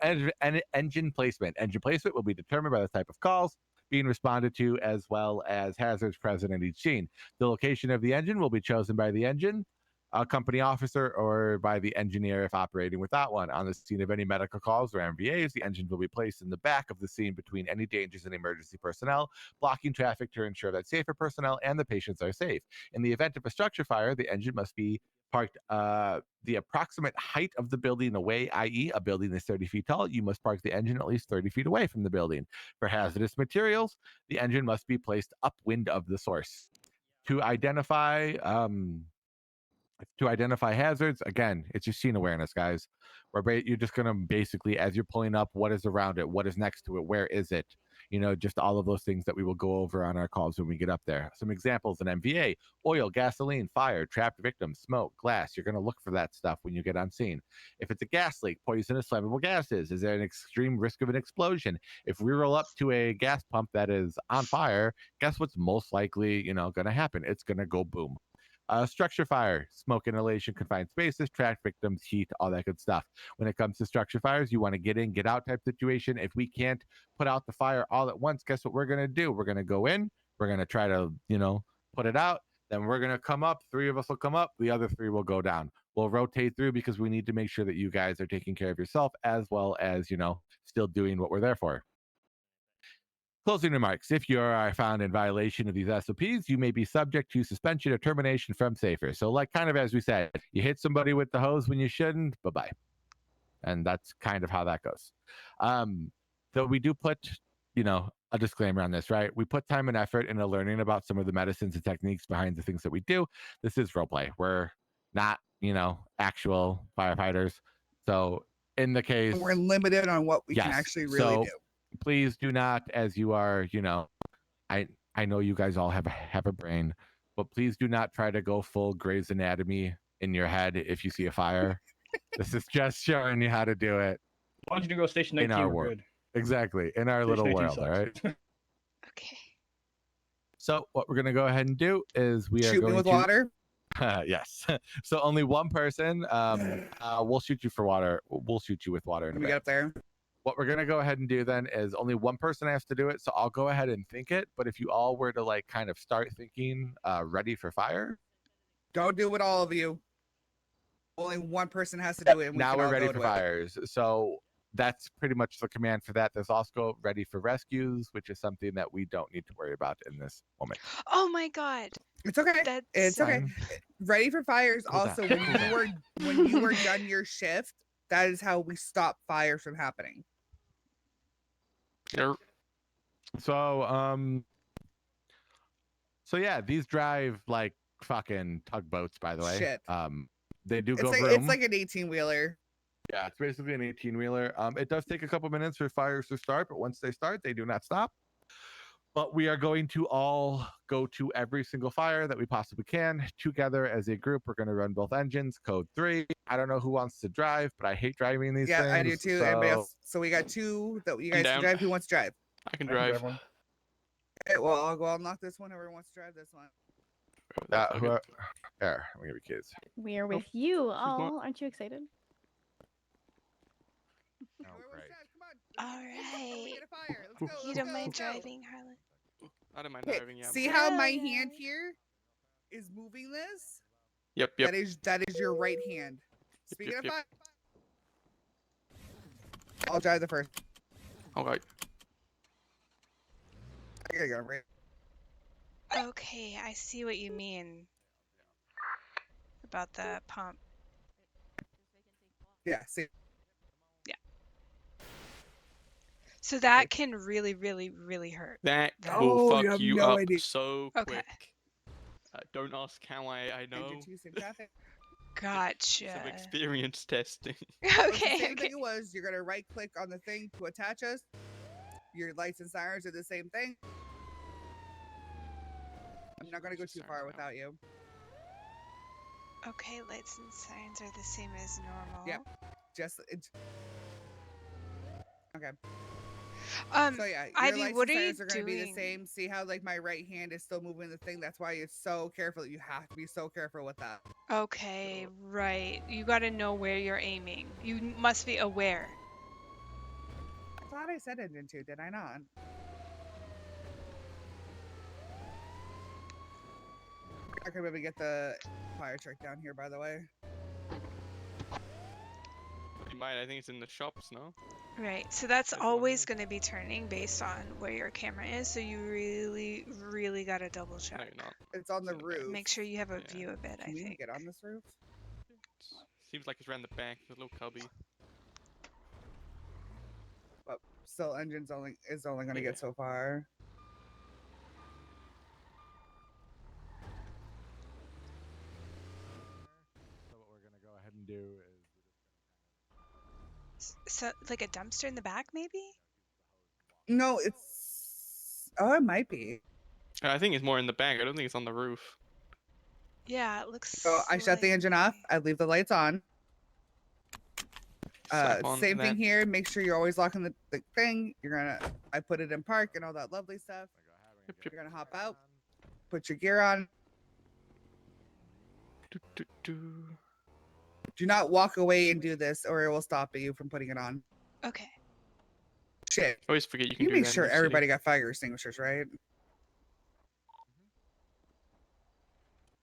engine placement. Engine placement will be determined by the type of calls being responded to, as well as hazards present in each scene. The location of the engine will be chosen by the engine company officer or by the engineer if operating without one. On the scene of any medical calls or MVAs, the engine will be placed in the back of the scene between any dangers and emergency personnel, blocking traffic to ensure that safer personnel and the patients are safe. In the event of a structure fire, the engine must be parked the approximate height of the building away, i.e. a building is 30 feet tall, you must park the engine at least 30 feet away from the building. For hazardous materials, the engine must be placed upwind of the source. To identify hazards, again, it's your scene awareness, guys. You're just going to basically, as you're pulling up, what is around it, what is next to it, where is it, just all of those things that we will go over on our calls when we get up there. Some examples in MVA: oil, gasoline, fire, trapped victims, smoke, glass. You're going to look for that stuff when you get on scene. If it's a gas leak, poisonous flammable gases. Is there an extreme risk of an explosion? If we roll up to a gas pump that is on fire, guess what's most likely going to happen? It's going to go boom. Structure fire, smoke inhalation, confined spaces, trapped victims, heat, all that good stuff. When it comes to structure fires, you want to get in, get out type situation. If we can't put out the fire all at once, guess what we're going to do? We're going to go in, we're going to try to, put it out. Then we're going to come up. 3 of us will come up. The other 3 will go down. We'll rotate through because we need to make sure that you guys are taking care of yourself as well as, still doing what we're there for. Closing remarks. If you are found in violation of these SOPs, you may be subject to suspension or termination from Safer. So like kind of as we said, you hit somebody with the hose when you shouldn't, bye-bye. And that's kind of how that goes. So we do put, a disclaimer on this, right? We put time and effort into learning about some of the medicines and techniques behind the things that we do. This is roleplay. We're not, actual firefighters. So in the case... We're limited on what we can actually really do. Please do not, as you are, I know you guys all have a brain, but please do not try to go full Grey's Anatomy in your head if you see a fire. This is just showing you how to do it. Why don't you go Station 19? In our we're world. good. Exactly. In our Station little 19 world, sucks. all right? Okay. So what we're going to go ahead and do is we are Shoot going me with to... water? Yes. So only one person, we'll shoot you for water. We'll shoot you with water. Let me get up there. What we're going to go ahead and do then is only one person has to do it. So I'll go ahead and think it. But if you all were to kind of start thinking ready for fire. Don't do it, all of you. Only one person has to do it. And Now we're ready for fires. So that's pretty much the command for that. There's also ready for rescues, which is something that we don't need to worry about in this moment. Oh my god. It's okay. It's okay. Ready for fires. Cool Also, down. when you were done your shift, that is how we stop fires from happening. So yeah, these drive like fucking tugboats, by the way. Shit. They do go vroom. It's like an 18-wheeler. Yeah, it's basically an 18-wheeler. It does take a couple minutes for fires to start, but once they start, they do not stop. But we are going to all go to every single fire that we possibly can together as a group. We're going to run both engines. Code 3. I don't know who wants to drive, but I hate driving these things. Yeah, I do too. So... Everybody else. So we got 2 that you guys can drive. Who wants to drive? I can drive. Okay, well, I'll knock this one. Whoever wants to drive this one. Whoever. There, I'm gonna give you keys. We are with you. Oh, aren't you excited? Oh, great. All right. You Let's don't go, mind let's go. driving, Harlan? I don't mind Okay, driving. Yeah. see how my hand here is moving this? Yep. That is your right hand. Speaking yep. of fire, I'll drive the first. All right. I gotta go right. Okay, I see what you mean about the pump. Yeah, see. Yeah. So that can really, really, really hurt. That then. will Oh, you fuck have you no up idea. so Okay. quick. Don't ask how I know. Gotcha. Some experience testing. It's the Okay. same thing it was. You're gonna right click on the thing to attach us. Your lights and sirens are the same thing. I'm not gonna go too far without you. Okay, lights and signs are the same as normal. Yep. Just it's okay. So yeah, your Ivy, lights what and are you sirens are gonna be the doing? same. See how like my right hand is still moving the thing? That's why it's so careful. You have to be so careful with that. Okay, right. You got to know where you're aiming. You must be aware. I thought I said engine 2, did I not? I could maybe get the fire truck down here, by the way. You might. I think it's in the shops, no? Right. So that's always going to be turning based on where your camera is. So you really, really got to double check. No, you're not. It's on the roof. Make sure you have a view of it, I Can we think. get on this roof? Seems like it's around the back, the little cubby. But still, engine's only gonna get so far. So what we're gonna go ahead and do is So, like a dumpster in the back, maybe? No, it's. Oh, it might be. I think it's more in the back. I don't think it's on the roof. Yeah, it looks. So I shut the engine off. I leave the lights on. Slap on Same that. thing here. Make sure you're always locking the thing. I put it in park and all that lovely stuff. You're gonna hop out. Put your gear on. Do not walk away and do this, or it will stop you from putting it on. Okay. Shit. Always forget you can You do make that in sure the city. everybody got fire extinguishers, right?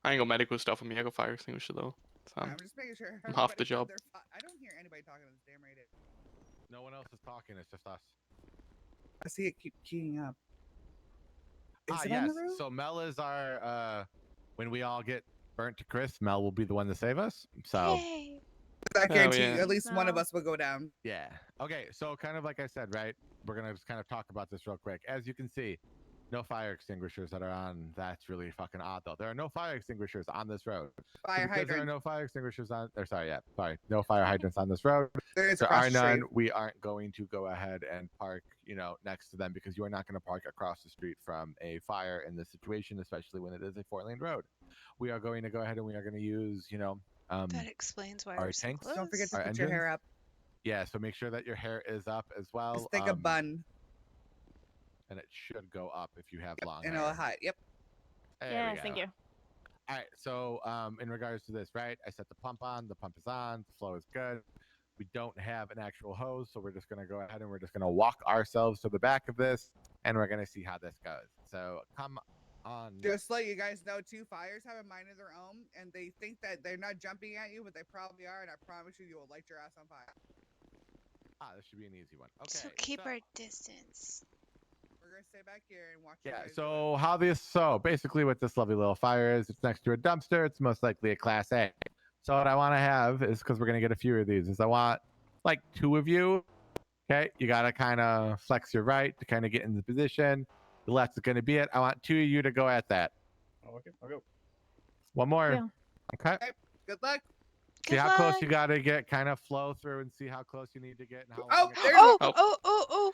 I ain't got medical stuff on me. I got fire extinguisher though. So I'm just making sure. I'm half the everybody job. have I don't hear anybody talking on this damn radio. no one else is talking. It's just us. I see it keep keying up. Is it yes. on the roof? So Mel is our. When we all get burnt to crisp, Mel will be the one to save us. So. Yay. I guarantee yeah. you, at least one of us will go down. Yeah. Okay. So kind of like I said, right? We're gonna just kind of talk about this real quick. As you can see, no fire extinguishers that are on. That's really fucking odd, though. There are no fire extinguishers on this road. Fire Because there are hydrant. no fire extinguishers on. Or sorry, yeah, sorry, no fire hydrants on this road. There is There across are the none. street. We aren't going to go ahead and park, next to them because you are not going to park across the street from a fire in this situation, especially when it is a 4-lane road. We are going to go ahead and we are going to use, That explains why our we're so tanks. close. Don't forget to Our put your hair engines. up. Yeah, so make sure that your hair is up as well. Just take a bun. And it should go up if you have long And hair. it'll hide. Yep. There we Yes, go. thank you. All right, so in regards to this, right? I set the pump on. The pump is on. The flow is good. We don't have an actual hose, so we're just going to go ahead and we're just going to walk ourselves to the back of this, and we're going to see how this goes. So come on. Just to let you guys know, too, fires have a mind of their own, and they think that they're not jumping at you, but they probably are, and I promise you, you will light your ass on fire. This should be an easy one. Okay. So keep our distance. We're going to stay back here and watch Yeah, you guys. so basically what this lovely little fire is, it's next to a dumpster. It's most likely a Class A. So what I want to have is, because we're going to get a few of these, is I want like 2 of you. Okay, you got to kind of flex your right to kind of get in the position. The left is going to be it. I want 2 of you to go at that. Oh, okay, I'll go. One more. Yeah. Okay. Good luck. See how close you got to get, kind of flow through and see how close you need to get. And how long there's Oh. Oh.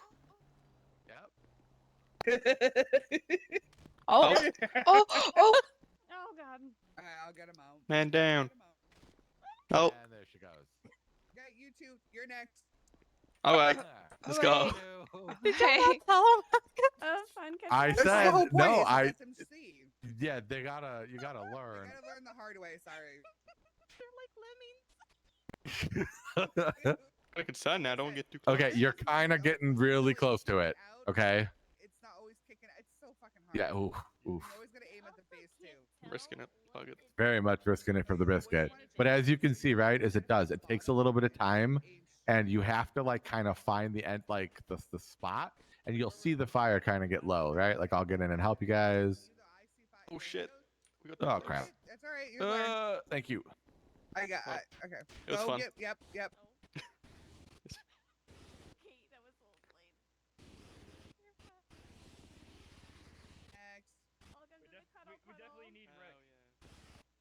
Oh. Oh, God. I'll get him out. Man down. Oh. And there she goes. Yeah, you two. You're next. All right. Let's go. Did you not tell him? Fun. I That's the said whole point, no. is to let them see. Yeah, you gotta You learn. gotta learn the hard way. Sorry. I can sign now. Don't get too close. Okay, you're kind of getting really close to it. Okay. It's not always kicking. It's so fucking hard. Yeah. Oof. Oof. You always gotta aim at the base too. I'm risking it. Fuck it. Very much risking it for the biscuit. But as you can see, right, as it does, it takes a little bit of time, and you have to like kind of find the end, like the spot, and you'll see the fire kind of get low, right? Like I'll get in and help you guys. Oh shit. We got Oh crap. That's all right. You're learning. Thank you. I got. Okay. It was Go. fun. Yep. We definitely need Rex.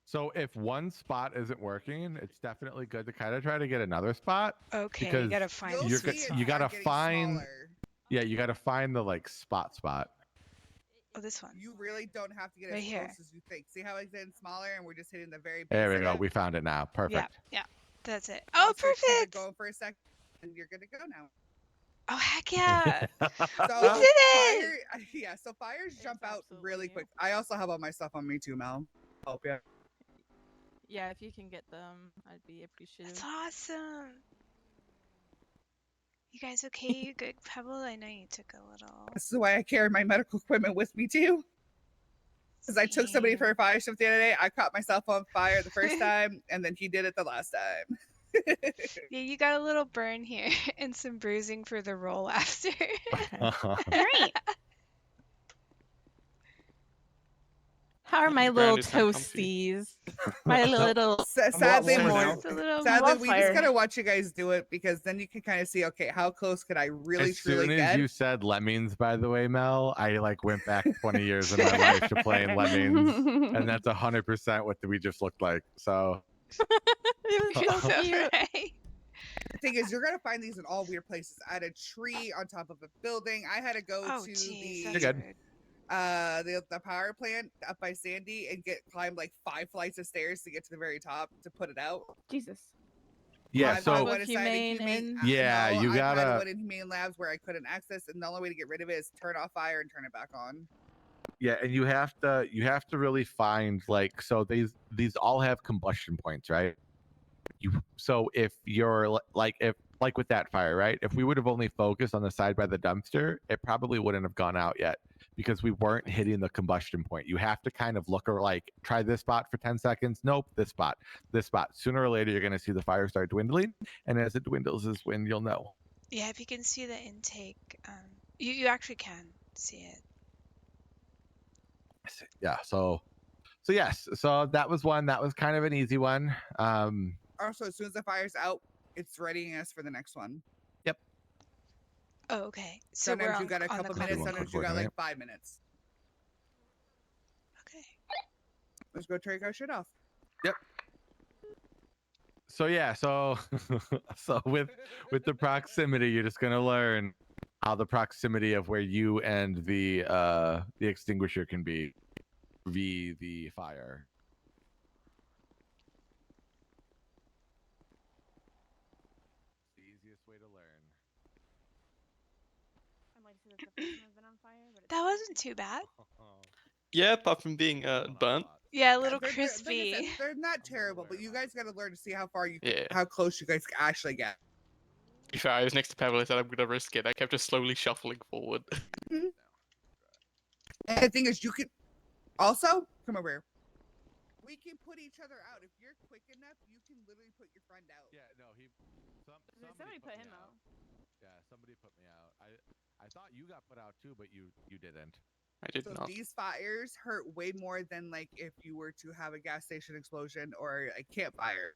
So if one spot isn't working, it's definitely good to kind of try to get another spot. Okay, because you gotta find you're the you gotta getting find. smaller. Yeah, you gotta find the like spot. Oh, this one. You really don't have to get Right as here. close as you think. See how it's getting smaller, and we're just hitting the very. There we base go. of it? We found it now. Perfect. Yeah, that's it. Oh, Also, keep it perfect. going for a second, and you're good to go now. Oh, heck yeah. So We did it! fire, yeah. So fires jump out really quick. I also have all my stuff on me too, Mel. Help you. Yeah, if you can get them, I'd be appreciative. That's awesome. You guys okay? You good, Pebble? I know you took a little. This is why I carry my medical equipment with me too. Because I took somebody for a fire shift the other day. I caught myself on fire the first time, and then he did it the last time. Yeah, you got a little burn here and some bruising for the roll after. Great. How are my Your little ground is not comfy. toasties? My little Sadly, more. Just a little sadly, we just fire. gotta watch you guys do it because then you can kind of see, okay, how close could I really As truly soon as get? you said lemmings, by the way, Mel, I like went back 20 years in my life to playing lemmings, and that's 100% what we just looked like. So It was so cute. Right. The thing is, you're gonna find these in all weird places. I had a tree on top of a building. I had to go Oh, to jeez, You're that's good. rude. the power plant up by Sandy and climb like 5 flights of stairs to get to the very top to put it out. Jesus. yeah, I've so had With one inside of humane and- Yeah, you I've had gotta- one in humane labs where I couldn't access, and the only way to get rid of it is turn off fire and turn it back on. yeah, and you have to really find like, so these all have combustion points, right? So if you're like with that fire, right? If we would have only focused on the side by the dumpster, it probably wouldn't have gone out yet because we weren't hitting the combustion point. You have to kind of look or like try this spot for 10 seconds. Nope, this spot. Sooner or later, you're going to see the fire start dwindling, and as it dwindles is when you'll know. Yeah, if you can see the intake, you actually can see it. Yeah. So yes. So that was one. That was kind of an easy one. Also, as soon as the fire's out, it's readying us for the next one. Oh, okay. So Sometimes we're you got a on the couple clock. minutes, Everyone sometimes code you got word, like 5 minutes. Okay. Let's go take our shit off. Yep. So yeah, so with the proximity, you're just gonna learn how the proximity of where you and the extinguisher can be v the fire. The easiest way to learn. I'd like to see that the person has been on fire, but That wasn't too bad. Yeah, apart from being burnt. Yeah, a little Like I crispy. said, they're not terrible, but you guys got to learn to see how far Yeah. how close you guys can actually get. To be fair, I was next to Pebble. I said I'm gonna risk it. I kept just slowly shuffling forward. And the thing is, you can also come over here. We can put each other out. If you're quick enough, you can literally put your friend out. Yeah, no, somebody put him out. Yeah, somebody put me out. I thought you got put out too, but you didn't. I did So not. these fires hurt way more than like if you were to have a gas station explosion or a campfire.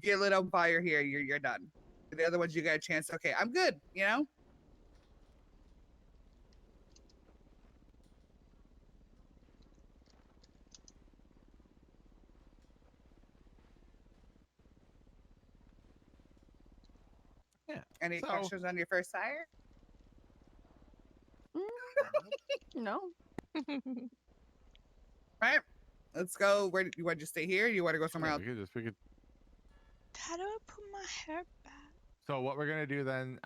Get lit on fire here, you're done. The other ones you got a chance. Okay, I'm good. You know. Yeah. Any questions on your first fire? No. Right. Let's go. Where you want to stay here? Or you want to go somewhere Yeah, else? we could. How do I put my hair back? So what we're gonna do then?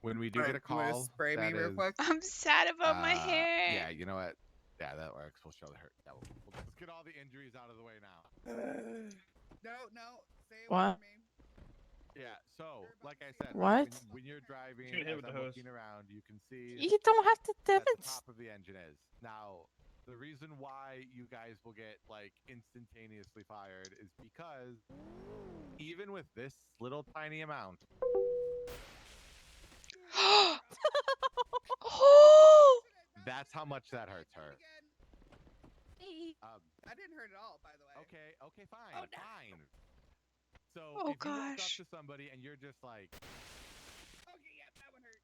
when we do get a You wanna call, spray me that real is, quick? I'm sad about my hair. yeah, you know what? Yeah, that works. We'll show the hurt. Yeah, let's get all the injuries out of the way now. No, say it What? for me. Yeah, so like I said, What? right, when you're driving, Shoot hit as with the I'm hose. looking around, you can see You don't have to that the demonstrate. top of the engine is. Now, the reason why you guys will get like instantaneously fired is because even with this little tiny amount, that's how much that hurts her. I didn't hurt at all, by the way. Okay, fine, fine. So Oh, if you walk up gosh. to somebody and you're just like, Okay, yeah, that one hurt.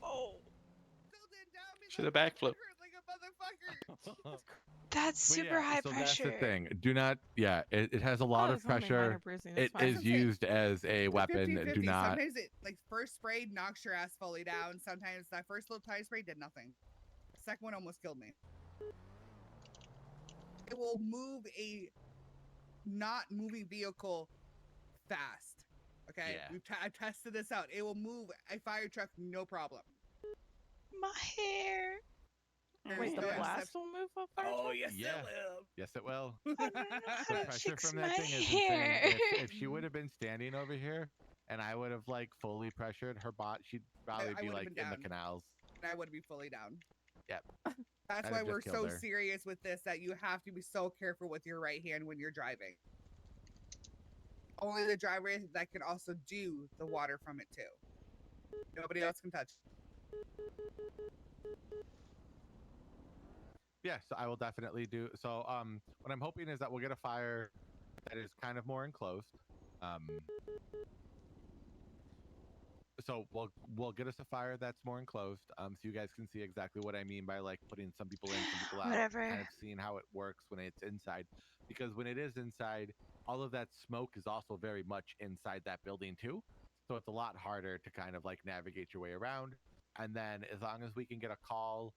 Oh. Should have backflip. Hurt like a motherfucker. That's but super yeah, high so pressure. that's the thing. Do not, yeah, it has a lot Oh, of it's only minor pressure. bruising, It it's fine. is used as a weapon. 50-50. Do not. Sometimes it like first spray knocks your ass fully down. Sometimes that first little tiny spray did nothing. Second one almost killed me. It will move a not moving vehicle fast. Okay, Yeah. I've tested this out. It will move a fire truck no problem. My hair. Wait, the no blast exception. will move up fire Oh truck? yes, Yeah. it will. Yes, it will. I don't know how The to pressure fix from my that thing is hair. insane. If she would have been standing over here and I would have like fully pressured her bot, she'd probably I be would've like been in the down. canals. And I would be fully down. Yep. That's I'd why have we're just killed so her. serious with this, that you have to be so careful with your right hand when you're driving. Only the driver that can also do the water from it too. Nobody else can touch. Yeah, so I will definitely do. So what I'm hoping is that we'll get a fire that is kind of more enclosed. So we'll get us a fire that's more enclosed, so you guys can see exactly what I mean by like putting some people in, some people out, Whatever. kind of seeing how it works when it's inside. Because when it is inside, all of that smoke is also very much inside that building too. So it's a lot harder to kind of like navigate your way around. And then as long as we can get a call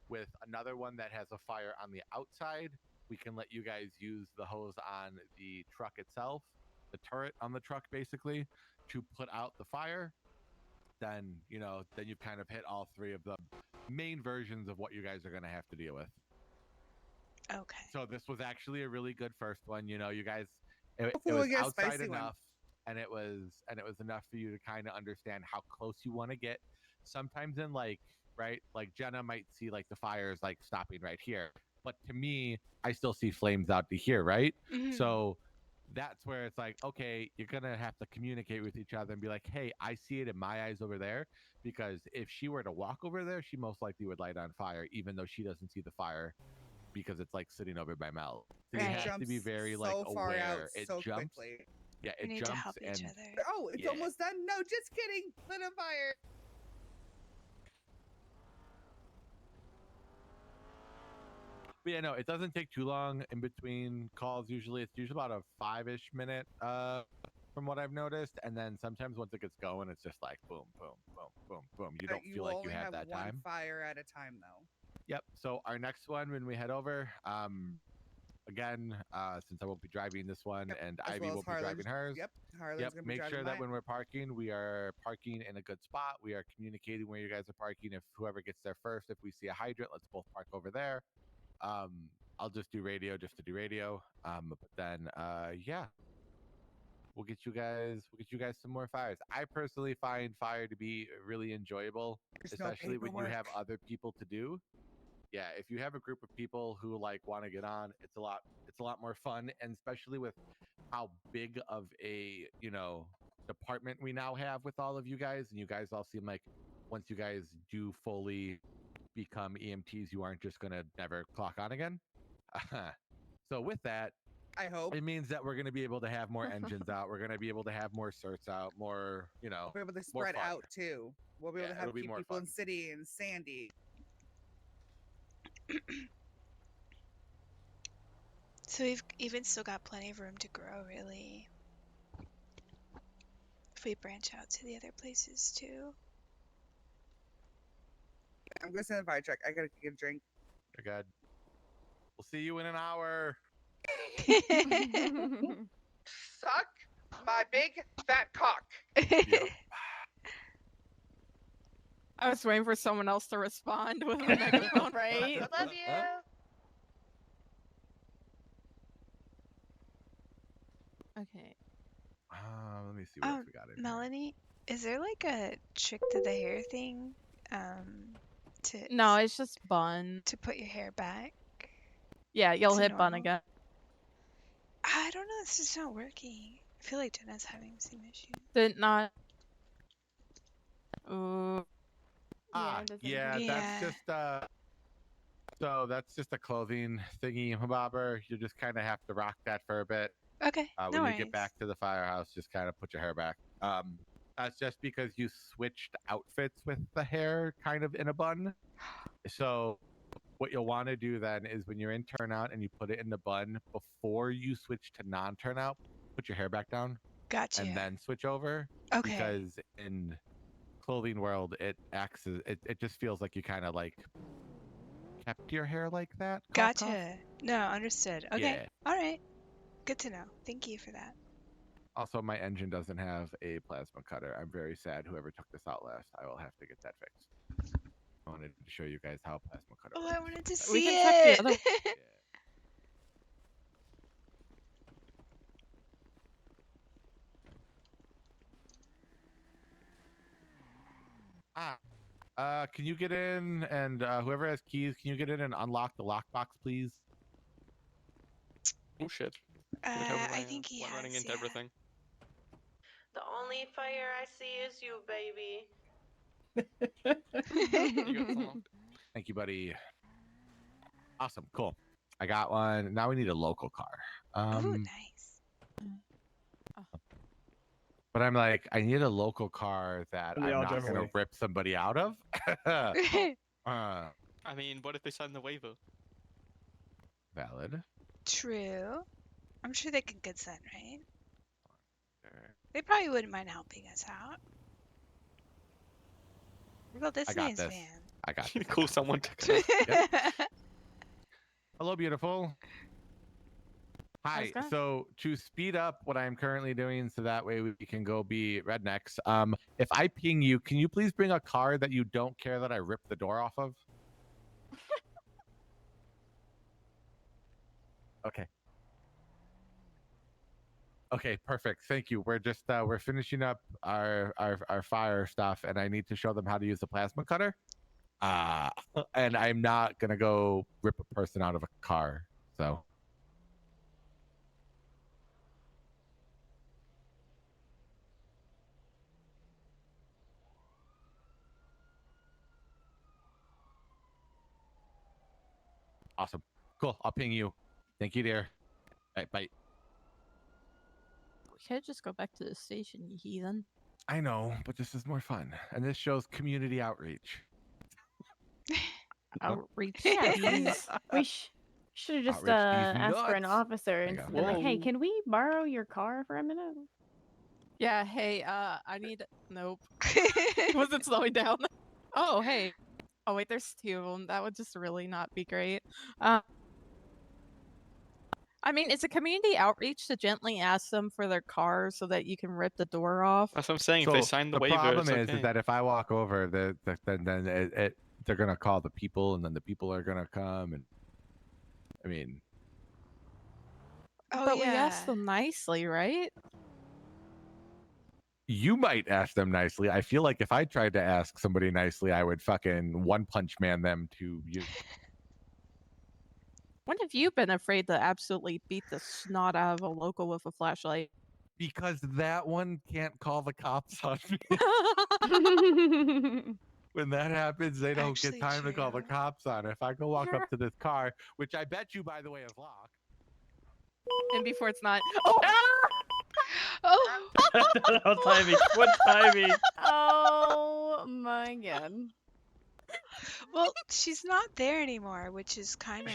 with another one that has a fire on the outside, we can let you guys use the hose on the truck itself, the turret on the truck basically, to put out the fire. Then, you know, then you've kind of hit all three of the main versions of what you guys are going to have to deal with. Okay. So this was actually a really good first one. You know, you guys, it Hopefully was we'll get a outside spicy one. enough, and it was enough for you to kind of understand how close you want to get. Sometimes in like, right, like Jenna might see like the fires like stopping right here, but to me, I still see flames out to here, right? Mhm. So that's where it's like, okay, you're gonna have to communicate with each other and be like, hey, I see it in my eyes over there, because if she were to walk over there, she most likely would light on fire, even though she doesn't see the fire because it's like sitting over by Mel. So you Right. have to be very like so far aware. out It so jumps. quickly. Yeah, We it need to jumps help each and other. Oh, it's Yeah. almost done. No, just kidding. Lit a fire. But yeah, no, it doesn't take too long in between calls. Usually, it's usually about a 5-ish minute, from what I've noticed. And then sometimes once it gets going, it's just like boom, boom, boom, boom, boom. You don't You feel will like you only have that one time. fire at a time, though. Yep. So our next one, when we head over, again, since I won't be driving this one, and As Ivy well as will be Harlan's. driving hers. Yep, Harlan's Yep. gonna be Make driving sure that mine. when we're parking, we are parking in a good spot. We are communicating where you guys are parking. If whoever gets there first, if we see a hydrant, let's both park over there. I'll just do radio just to do radio. But then yeah. We'll get you guys some more fires. I personally find fire to be really enjoyable, There's no especially when you have paperwork. other people to do. Yeah, if you have a group of people who like want to get on, it's a lot more fun, and especially with how big of a, you know, department we now have with all of you guys, and you guys all seem like once you guys do fully become EMTs, you aren't just gonna never clock on again. So with that, I hope. it means that we're going to be able to have more engines out. We're going to be able to have more certs out, more, you know, We'll be able to more spread fun. out too. We'll be able Yeah, to have it'll be keep more people in fun. City and Sandy. So we've even still got plenty of room to grow, really. If we branch out to the other places too. I'm gonna send the fire truck. I gotta get a drink. You're good. We'll see you in an hour. Suck my big fat cock. Yep. I was waiting for someone else to respond with a megaphone. Right? I love you. Okay. Let me see what else we got in here. Melanie, is there like a trick to the hair thing? To No, it's just bun. to put your hair back? Yeah, you'll to hit bun normal? again. I don't know. It's just not working. I feel like Jenna's having the same issue. Did not. Ooh. Yeah, that's just so that's just a clothing thingy bobber. You just kind of have to rock that for a bit. Okay. When you get back to the firehouse, just kind of put your hair back. That's just because you switched outfits with the hair kind of in a bun. So what you'll want to do then is when you're in turnout and you put it in the bun, before you switch to non-turnout, put your hair back down. Gotcha. And then switch over. Okay. Because in clothing world, it acts as it just feels like you kind of like kept your hair like that. Cough, Gotcha. cough. No, understood. Okay. Yeah. All right. Good to know. Thank you for that. Also, my engine doesn't have a plasma cutter. I'm very sad. Whoever took this out last, I will have to get that fixed. I wanted to show you guys how a plasma cutter works. I wanted to see We can check the other. Can you get in and whoever has keys, can you get in and unlock the lockbox, please? Oh shit. I think he has, running into yeah. everything. The only fire I see is you, baby. Thank you, buddy. Awesome, cool. I got one. Now we need a local car. Ooh, nice. But I'm like, I need a local car that And they I'm all not drive gonna away. rip somebody out of. I mean, what if they sign the waiver? Valid. True. I'm sure they can consent, right? They probably wouldn't mind helping us out. Well, this I got nice this. van. I got You this. call someone to Hello, beautiful. Hi. How's it So to speed up what I'm currently doing, so that way we can go be rednecks. If I ping you, can you please bring a car that you don't care that I rip the door off of? Okay. Okay, perfect. Thank you. We're just we're finishing up our fire stuff, and I need to show them how to use the plasma cutter. And I'm not gonna go rip a person out of a car. So. Awesome. Cool. I'll ping you. Thank you, dear. All right, bye. We could just go back to the station, you heathen. I know, but this is more fun. And this shows community outreach. Outreach. Yeah, fees. we should have just Outreach fees asked for an nuts. officer There you and go. been like, "Hey, can we borrow your car for a minute?" Yeah, hey, I need. Nope. Was it slowing down? Oh, hey. Oh, wait, there's two of them. That would just really not be great. I mean, it's a community outreach to gently ask them for their car so that you can rip the door off. That's what I'm saying. So if they sign the waiver, problem it's okay. is that if I walk over, then they're gonna call the people, and then the people are gonna come, and I mean, Oh, but we yeah. asked them nicely, right? you might ask them nicely. I feel like if I tried to ask somebody nicely, I would fucking one punch man them to you. When have you been afraid to absolutely beat the snot out of a local with a flashlight? Because that one can't call the cops on me. When that happens, they don't Actually get time to call the true. cops on. If I go walk up to this car, which I bet you, by the way, is locked. And before it's not. Oh! Oh! That was timing. What timing? Oh my god. Well, she's not there anymore, which is kind of.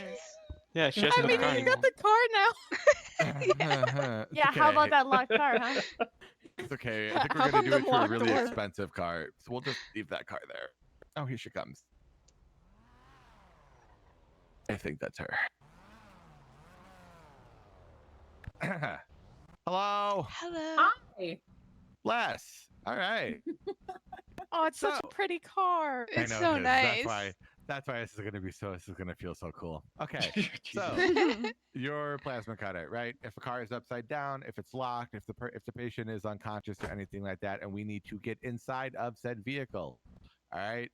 Yeah, she I hasn't mean, got you anymore. got the car now. It's Yeah, how about okay. that locked car, huh? It's okay. I think How we're gonna about do it the to a locked really door? expensive car, so we'll just leave that car there. Oh, here she comes. I think that's her. Hello, Hello. Hi. Les. All right. Oh, it's such a pretty car. I It's know so it is. nice. That's why this is gonna feel so cool. Okay, so your plasma cutter, right? If a car is upside down, if it's locked, if the patient is unconscious or anything like that, and we need to get inside of said vehicle, all right.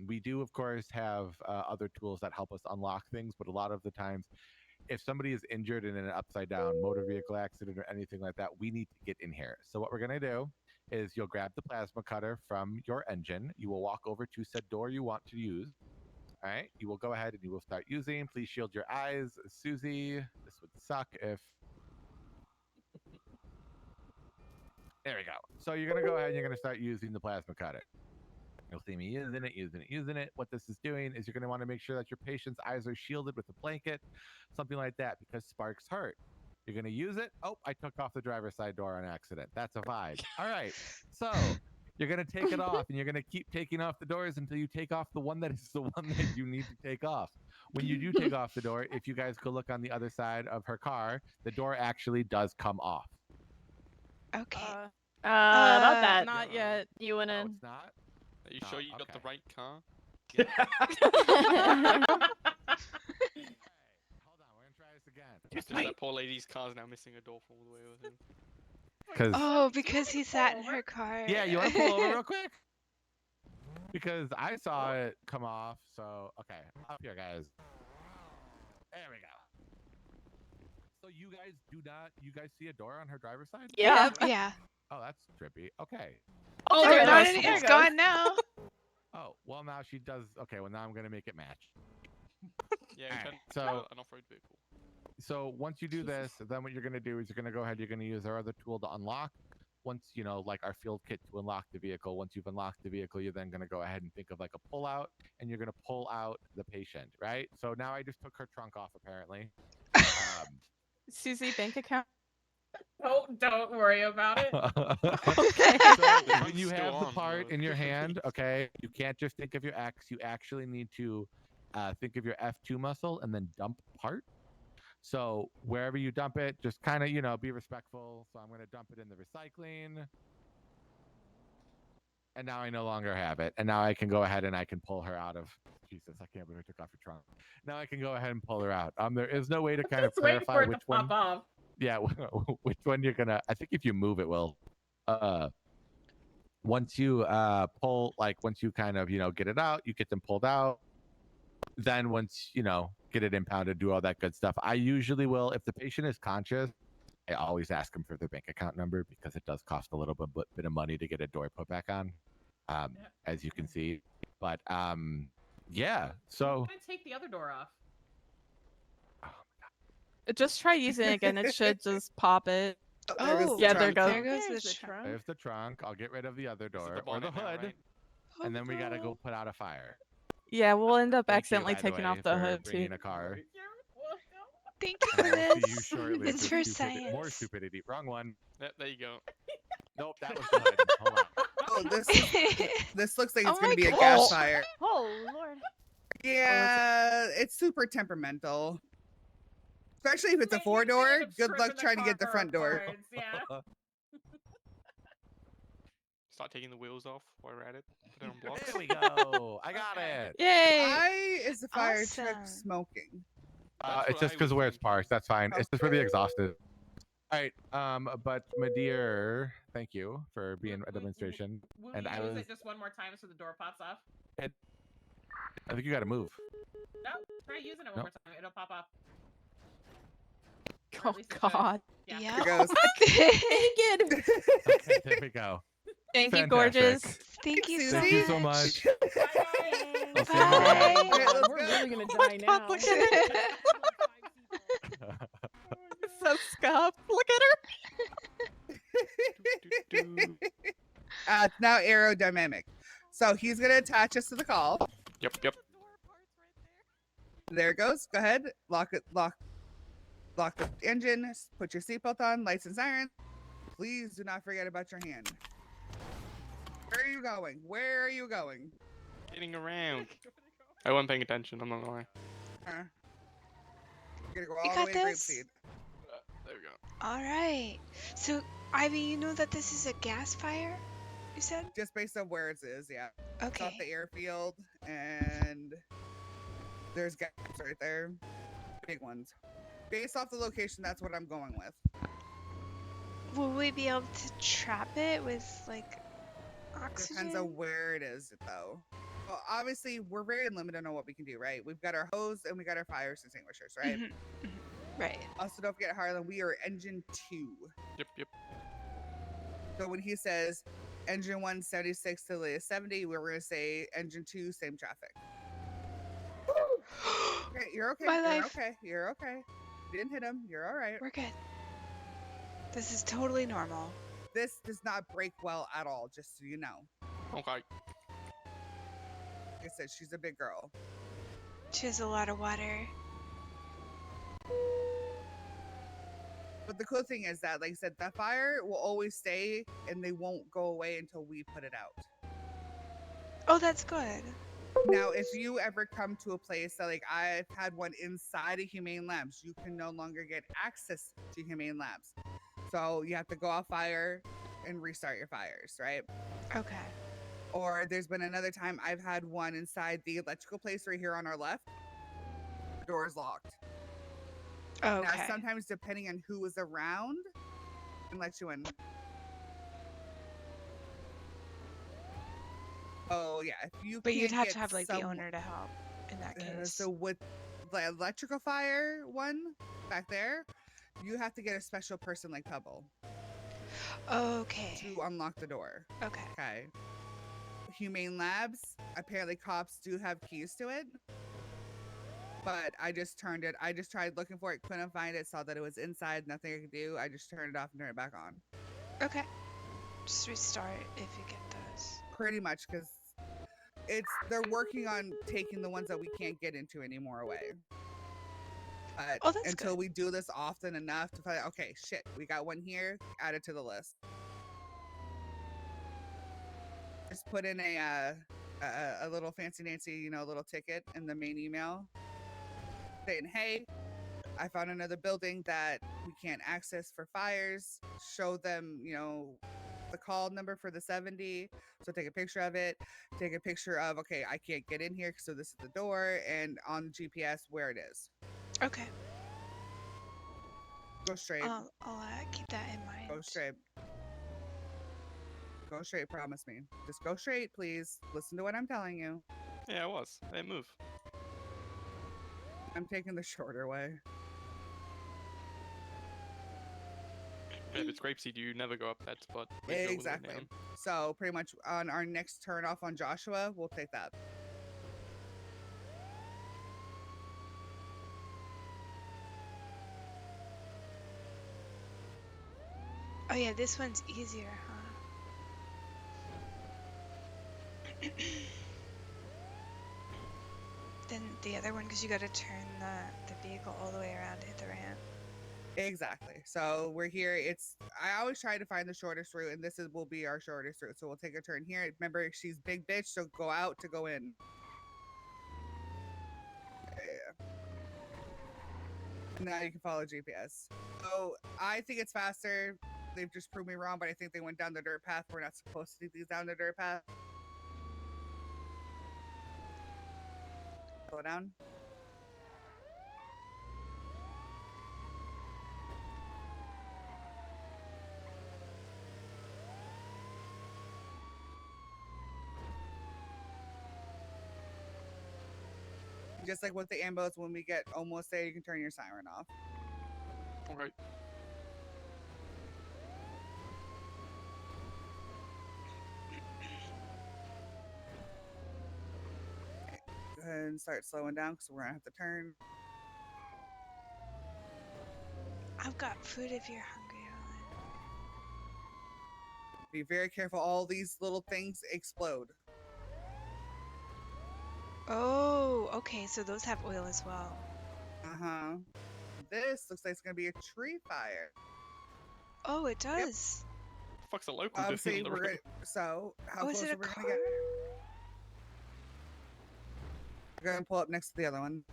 We do, of course, have other tools that help us unlock things, but a lot of the times, if somebody is injured in an upside down motor vehicle accident or anything like that, we need to get in here. So what we're gonna do is you'll grab the plasma cutter from your engine. You will walk over to said door you want to use. All right. You will go ahead and you will start using. Please shield your eyes. Susie, this would suck if. There we go. So you're going to go ahead and you're going to start using the plasma cutter. You'll see me using it. What this is doing is you're going to want to make sure that your patient's eyes are shielded with a blanket, something like that, because sparks hurt. You're going to use it. Oh, I took off the driver's side door on accident. That's a vibe. All right. So you're going to take it off and you're going to keep taking off the doors until you take off the one that is the one that you need to take off. When you do take off the door, if you guys go look on the other side of her car, the door actually does come off. Okay. Not that. Not yet. You went in. It's not? Are you sure you got the right car? Just that poor lady's car's now missing a door all the way with him. Oh, because he sat in her car. Yeah, you want to pull over real quick? Because I saw it come off. So, okay, up here, guys. There we go. So you guys see a door on her driver's side? Yeah. Yeah. Oh, that's trippy. Okay. Oh, it's gone now. Oh, well, now she does. Okay, well, now I'm going to make it match. Yeah, All you right, can so an off-road vehicle. So once you do this, then what you're going to do is you're going to go ahead, you're going to use our other tool to unlock. Once, like our field kit to unlock the vehicle, once you've unlocked the vehicle, you're then going to go ahead and think of like a pull out, and you're going to pull out the patient, right? So now I just took her trunk off, apparently. Susie, bank account. Oh, don't worry about it. Okay. So when you have the part in your hand, okay, you can't just think of your X. You actually need to think of your F2 muscle and then dump part. So wherever you dump it, just kind of, be respectful. So I'm going to dump it in the recycling. And now I no longer have it. And now I can go ahead and I can pull her out of... Jesus, I can't believe I took off your trunk. Now I can go ahead and pull her out. There is no way to kind of clarify which one... Off. Yeah, which one you're going to... I think if you move, it will. Once you pull, once you kind of, get it out, you get them pulled out. Then once, get it impounded, do all that good stuff. I usually will, if the patient is conscious, I always ask them for their bank account number because it does cost a little bit of money to get a door put back on, as you can see. But yeah, so I take the other door off. Just try using it again. It should just pop it. Oh, yeah, there goes. There goes the trunk. there's the trunk. I'll get rid of the other door the or the bonnet now, hood, right? and then we gotta go put out a fire. Yeah, we'll end up Thank you, accidentally by the taking way, off the for hood too. bringing a car. Thank you for I will see you this. shortly It's for for stupidity. science. More stupidity. Wrong one. There you go. Nope, that was the hood. Hold on. Oh, this looks like it's Oh going my to be a gosh. gas fire. Oh Lord. Yeah, it's super temperamental. Especially if it's a four-door. Good luck trying to get the front door. Yeah. Start taking the wheels off while we're at it. Put it on blocks. There we go. I got it. Yay! Why is the fire truck Awesome. smoking? It's just because where it's parked. That's fine. It's just for the exhaust. All right. But my dear, thank you for being a demonstration. Will And you I use was. it just one more time so the door pops off? I think you got to move. No, try using it one No. more time. It'll pop off. Oh God. Yeah. Yeah. There goes. Naked. Okay, there we go. Thank you, Fantastic. gorgeous. Thank you so Thank you so much. much. I'll see you in a Bye. minute. Alright, let's We're go. really gonna Oh my die God, now. look at it. So scuffed. Look at her. It's now aerodynamic. So he's going to attach us to the call. Yep. There it goes. Go ahead. Lock the engine. Put your seatbelt on. Lights and sirens. Please do not forget about your hand. Where are you going? Where are you going? Getting around. I wasn't paying attention, I'm not gonna lie. You're gonna go You all got the way to grape this? seed. There we go. All right. So, Ivy, you know that this is a gas fire? you said? Just based on where it is, yeah. Okay. It's off the airfield, and there's gaps right there. Big ones. Based off the location, that's what I'm going with. Will we be able to trap it with like oxygen? Depends on where it is, though. Well, obviously, we're very limited on what we can do, right? We've got our hose and we got our fire extinguishers, right? Right. Also, don't forget, Harlan, we are engine 2. Yep. So when he says engine 1, 76 to the 70, we're going to say engine 2, same traffic. Okay, you're okay. My You're life. okay. You're okay. You didn't hit him. You're all right. We're good. This is totally normal. This does not break well at all, just so you know. Okay. Like I said, she's a big girl. She has a lot of water. But the cool thing is that, like I said, the fire will always stay and they won't go away until we put it out. Oh, that's good. Now, if you ever come to a place that, like, I've had one inside of Humane Labs, you can no longer get access to Humane Labs. So you have to go off fire and restart your fires, right? Okay. Or there's been another time I've had one inside the electrical place right here on our left. The door is locked. Okay. Now, sometimes depending on who is around, can let you in. Oh yeah, if you. But you'd can't have get to have like the some- owner to help in that case. So with the electrical fire one back there, you have to get a special person like Pebble. Okay. To unlock the door. Okay. Okay. Humane Labs, apparently cops do have keys to it. But I just turned it. I just tried looking for it, couldn't find it, saw that it was inside, nothing I could do. I just turned it off and turned it back on. Okay. Just restart if you get those. Pretty much, because they're working on taking the ones that we can't get into anymore away. But that's until good. we do this often enough to find, okay, shit, we got one here, add it to the list. Just put in a little fancy Nancy, a little ticket in the main email saying, hey, I found another building that we can't access for fires. Show them, the call number for the 70. So take a picture of it. Take a picture of, okay, I can't get in here, so this is the door, and on GPS where it is. Okay. Go straight. I'll keep that in mind. Go straight. Go straight, promise me. Just go straight, please. Listen to what I'm telling you. Yeah, I was. I didn't move. I'm taking the shorter way. If it's grapeseed, you never go up that spot. You go with it Exactly. down. So pretty much on our next turn off on Joshua, we'll take that. Oh yeah, this one's easier, huh? Than the other one, because you got to turn the vehicle all the way around to hit the ramp. Exactly. So we're here. I always try to find the shortest route, and will be our shortest route. So we'll take a turn here. Remember, she's big bitch, so go out to go in. Yeah. Now you can follow GPS. So I think it's faster. They've just proved me wrong, but I think they went down the dirt path. We're not supposed to take these down the dirt path. Slow down. Just like with the ambos, when we get almost there, you can turn your siren off. All right. Go ahead and start slowing down because we're gonna have to turn. I've got food if you're hungry, Alan. Be very careful. All these little things explode. Oh, okay. So those have oil as well. Uh-huh. This looks like it's gonna be a tree fire. Oh, it does. The fuck's a local Obviously, doing on the we're road? so how Oh, close is it are a we car? gonna get? We're gonna pull up next to the other one.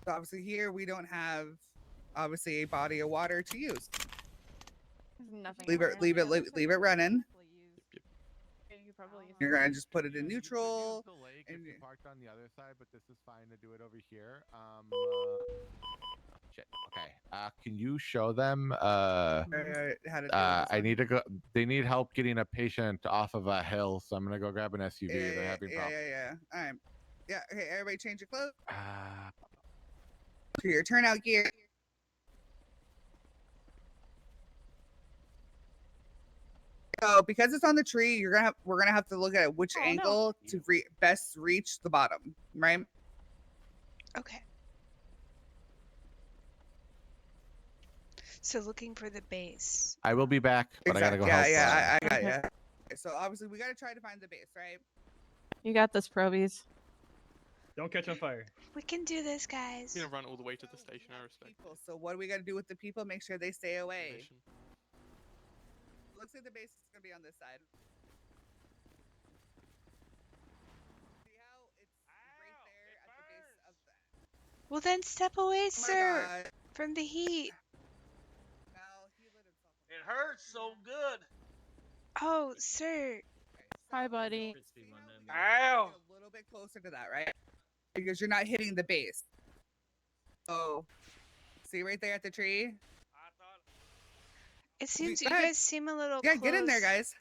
So obviously here we don't have obviously a body of water to use. There's nothing. Leave it running. probably. You're gonna just put it in neutral. The lake and if you parked on the other side, but this is fine to do it over here. Shit. Okay. Can you show them? how to do this I one. need to go. They need help getting a patient off of a hill, so I'm gonna go grab an SUV. They're having problems. Yeah. All right. Yeah. Okay. Everybody, change your clothes Uh, to your turnout gear. So because it's on the tree, we're gonna have to look at which angle to best reach the bottom, right? Okay. So looking for the base. I will be back, but I gotta go Yeah, help. yeah, I got ya. So obviously we gotta try to find the base, right? You got this, Probies. Don't catch on fire. We can do this, guys. You're gonna run all the way to the station. I respect. People. So what do we gotta do with the people? Make sure they stay away. Looks like the base is gonna be on this side. See how it's right there at the base of the. Well, then step away, Oh my sir, God. from the heat. No, he lit himself. It hurts so good. Oh, sir. Hi, buddy. Ow! Get a little bit closer to that, right? Because you're not hitting the base. So, see right there at the tree? It seems go you ahead. guys seem a little Yeah, close. get in there, guys.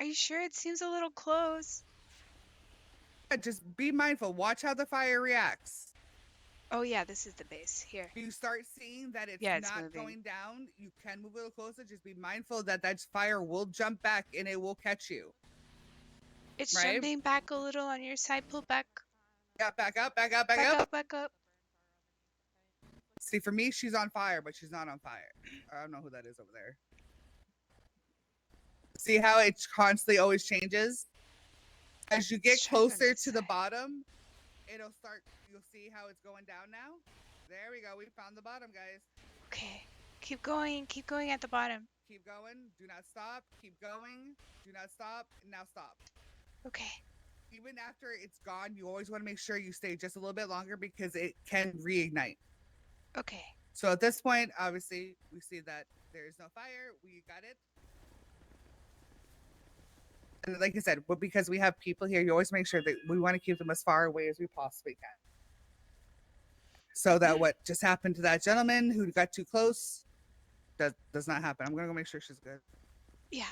Are you sure? It seems a little close. Yeah, just be mindful. Watch how the fire reacts. Oh, yeah, this is the base. Here. If you start seeing that it's, Yeah, it's not moving. going down, you can move a little closer. Just be mindful that that fire will jump back and it will catch you. It's right? jumping back a little on your side. Pull back. Yeah, back up. Back up. See, for me, she's on fire, but she's not on fire. I don't know who that is over there. See how it constantly always changes? As you get closer to the bottom, it'll start, you'll see how it's going down now. There we go. We found the bottom, guys. Okay. Keep going. Keep going at the bottom. Keep going. Do not stop. Keep going. Do not stop. And now stop. Okay. Even after it's gone, you always want to make sure you stay just a little bit longer because it can reignite. Okay. So at this point, obviously, we see that there is no fire. We got it. And like I said, but because we have people here, you always make sure that we want to keep them as far away as we possibly can. So that what just happened to that gentleman who got too close does not happen. I'm going to go make sure she's good. Yeah.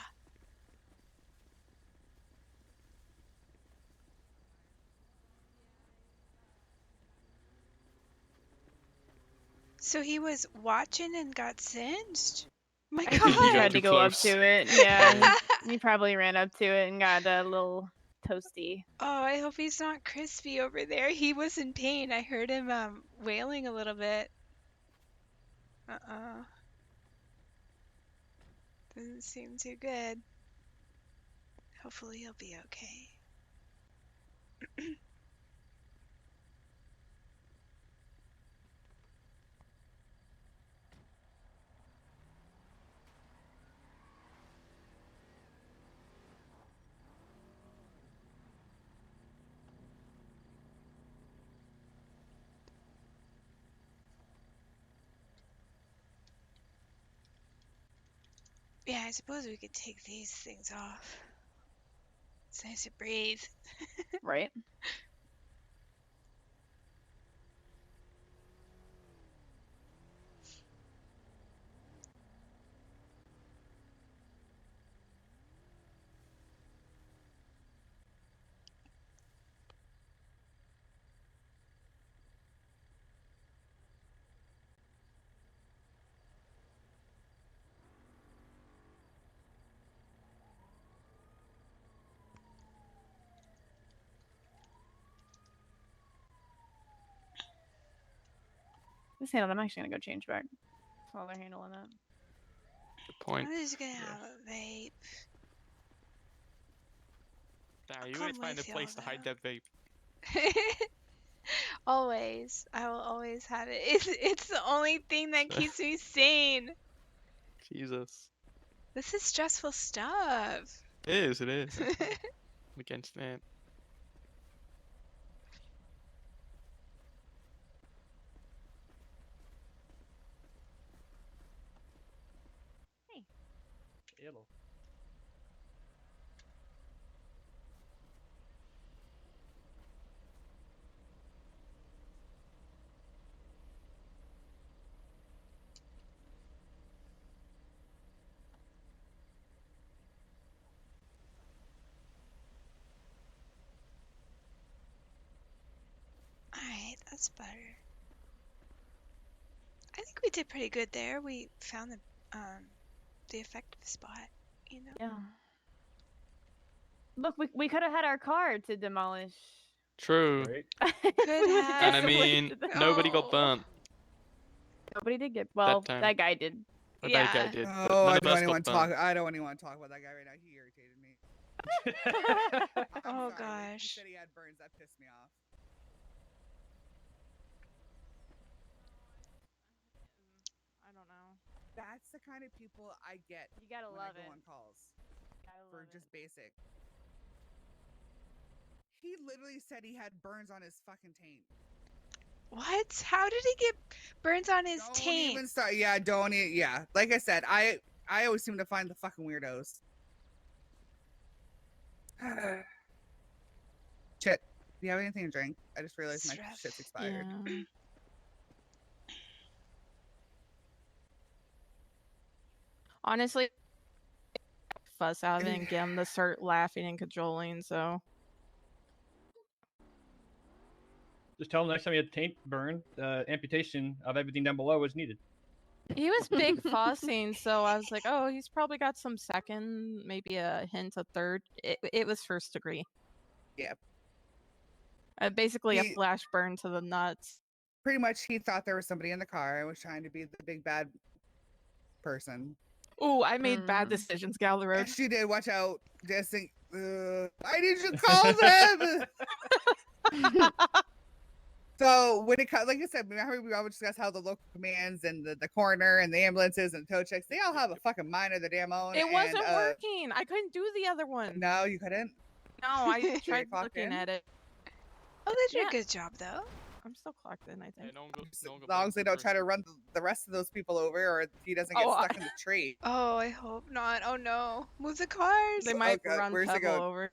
So he was watching and got singed? My I think God. he tried to go up to it. Yeah, he probably ran up to it and got a little toasty. Oh, I hope he's not crispy over there. He was in pain. I heard him wailing a little bit. Doesn't seem too good. Hopefully he'll be okay. Yeah, I suppose we could take these things off. It's nice to breathe. Right. This handle, I'm actually gonna go change back while they're handling that. Good point. I'm just gonna have a vape. Nah, you come always find a with place to y'all, hide that vape. Always. I will always have it. It's the only thing that keeps me sane. Jesus. This is stressful stuff. It is, it is. I'm against that. Hello. That's better. I think we did pretty good there. We found the effective spot, you know? Yeah. Look, we could have had our car to demolish. True. Could have. And I mean, nobody got burnt. Nobody did get. Well, time. that guy did. Well, that guy did, but Oh, none I of don't us even got want to burnt. talk. I don't even want to talk about that guy right now. He irritated me. Oh He gosh. said he had burns. That pissed me off. I don't know. That's the kind of people I get. You gotta when love I go it. on calls Gotta for love just basic. He literally said he had burns on his fucking taint. What? How did he get burns on his Don't taint? even start. Yeah, don't. Yeah, like I said, I always seem to find the fucking weirdos. Shit. Do you have anything to drink? I just realized my shit's expired. Yeah. Honestly, fuss out of it and get him to start laughing and cajoling. So Just tell him next time you have taint burn, amputation of everything down below is needed. he was big fussing, so I was like, oh, he's probably got some second, maybe a hint of third. It was first degree. Yeah. Basically, a He- flash burn to the nuts. Pretty much, he thought there was somebody in the car and was trying to be the big bad person. Ooh, I made bad decisions, Gal the Road. Yes, you did. Watch out. Just think, I need you to call them. So when it comes, like I said, remember we always discuss how the local commands and the coroner and the ambulances and tow checks, they all have a fucking mind of their damn own. It wasn't and, working. I couldn't do the other one. No, you couldn't. No, I tried clocked looking in? at it. Oh, they did a good job though. I'm still clocked in, I think. As long as they don't try to run the rest of those people over, or he doesn't get stuck in the tree. Oh, I hope not. Oh no. Move the cars. They might God, run where's it Pebble going? over.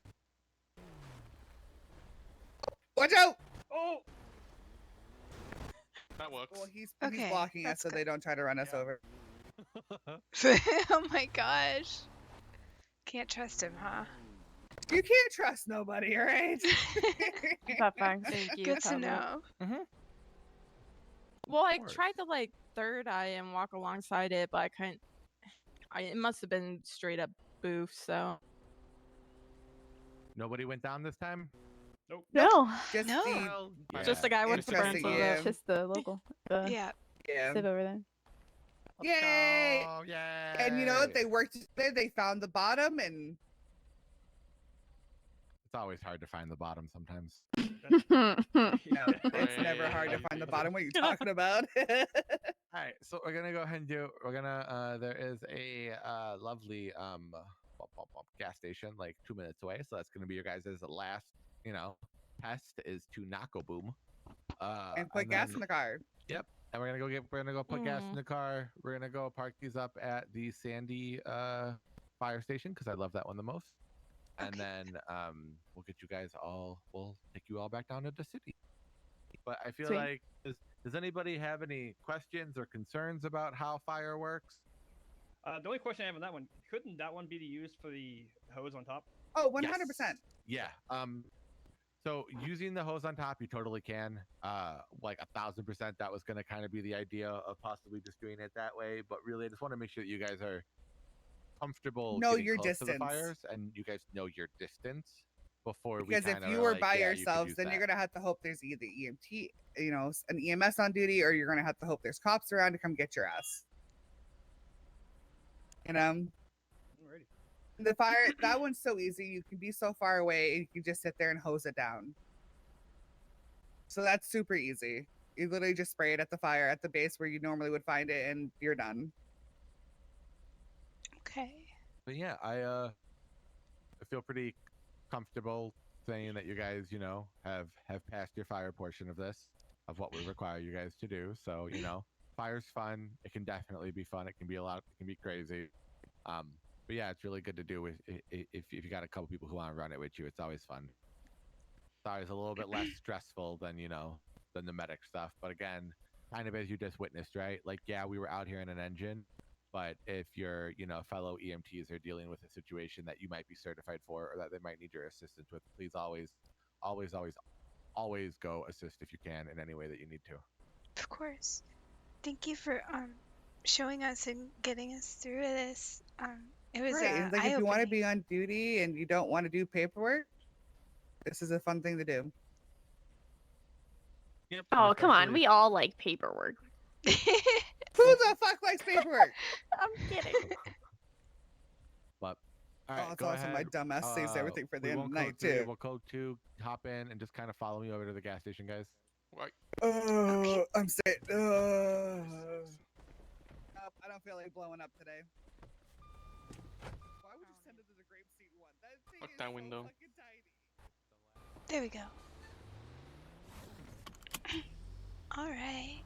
Watch out! Oh. That works. Well, he's Okay, blocking us that's so they don't try to run us over. Oh my gosh. Can't trust him, huh? You can't trust nobody, all right? Thank you. Good to Pebble. know. Well, I tried to like third eye and walk alongside it, but I couldn't. It must have been straight up boof. So Nobody went down this time. Nope. No. Just No. just the guy with the burns Interesting, on yeah. the. Just the local. The Yeah. Yeah. civ over there. Yay! Oh, yay! And you know what? They worked together. They found the bottom, and It's always hard to find the bottom sometimes. it's never hard to find the bottom. What are you talking about? All right, so we're gonna go ahead and do. We're gonna. There is a lovely gas station like 2 minutes away, so that's gonna be your guys' last. Test is to knock a boom. And put gas in the car. Yep. And we're gonna go put gas in the car. We're gonna go park these up at the Sandy fire station because I love that one the most. And then we'll get you guys we'll take you all back down to the city. But I feel Sweet. like does anybody have any questions or concerns about how fire works? The only question I have on that one, couldn't that one be used for the hose on top? Oh, 100%. Yeah. So using the hose on top, you totally can. Like 1,000%. That was going to kind of be the idea of possibly just doing it that way. But really, I just want to make sure that you guys are comfortable Know getting your close to the distance. fires, and you guys know your distance before we. Because if kinda you are were like, by yeah, you could yourselves, use then that. you're gonna have to hope there's either EMT, an EMS on duty, or you're gonna have to hope there's cops around to come get your ass. Alrighty. The fire, that one's so easy. You can be so far away, and you can just sit there and hose it down. So that's super easy. You literally just spray it at the fire at the base where you normally would find it, and you're done. Okay. But yeah, I feel pretty comfortable saying that you guys, have passed your fire portion of this, of what we require you guys to do. So, fire's fun. It can definitely be fun. It can be it can be crazy. But yeah, it's really good to do if you got a couple people who want to run it with you. It's always fun. It's always a little bit less stressful than the medic stuff. But again, kind of as you just witnessed, right? Like, yeah, we were out here in an engine, but if your fellow EMTs are dealing with a situation that you might be certified for or that they might need your assistance with, please always always go assist if you can in any way that you need to. Of course. Thank you for showing us and getting us through this. It was Right. And like if you want to eye-opening. be on duty and you don't want to do paperwork, this is a fun thing to do. Yep. Oh, come on. We all like paperwork. Who the fuck likes paperwork? I'm kidding. But all Oh, right, it's go awesome. ahead. My dumbass saves everything for the we end of won't the code night 3, too. We'll code 2. Hop in and just kind of follow me over to the gas station, guys. Right. I'm sick. Nope, I don't feel like blowing up today. Why would you send it to the grape seat one? That thing Fuck is that so window. fucking tiny. There we go. All right.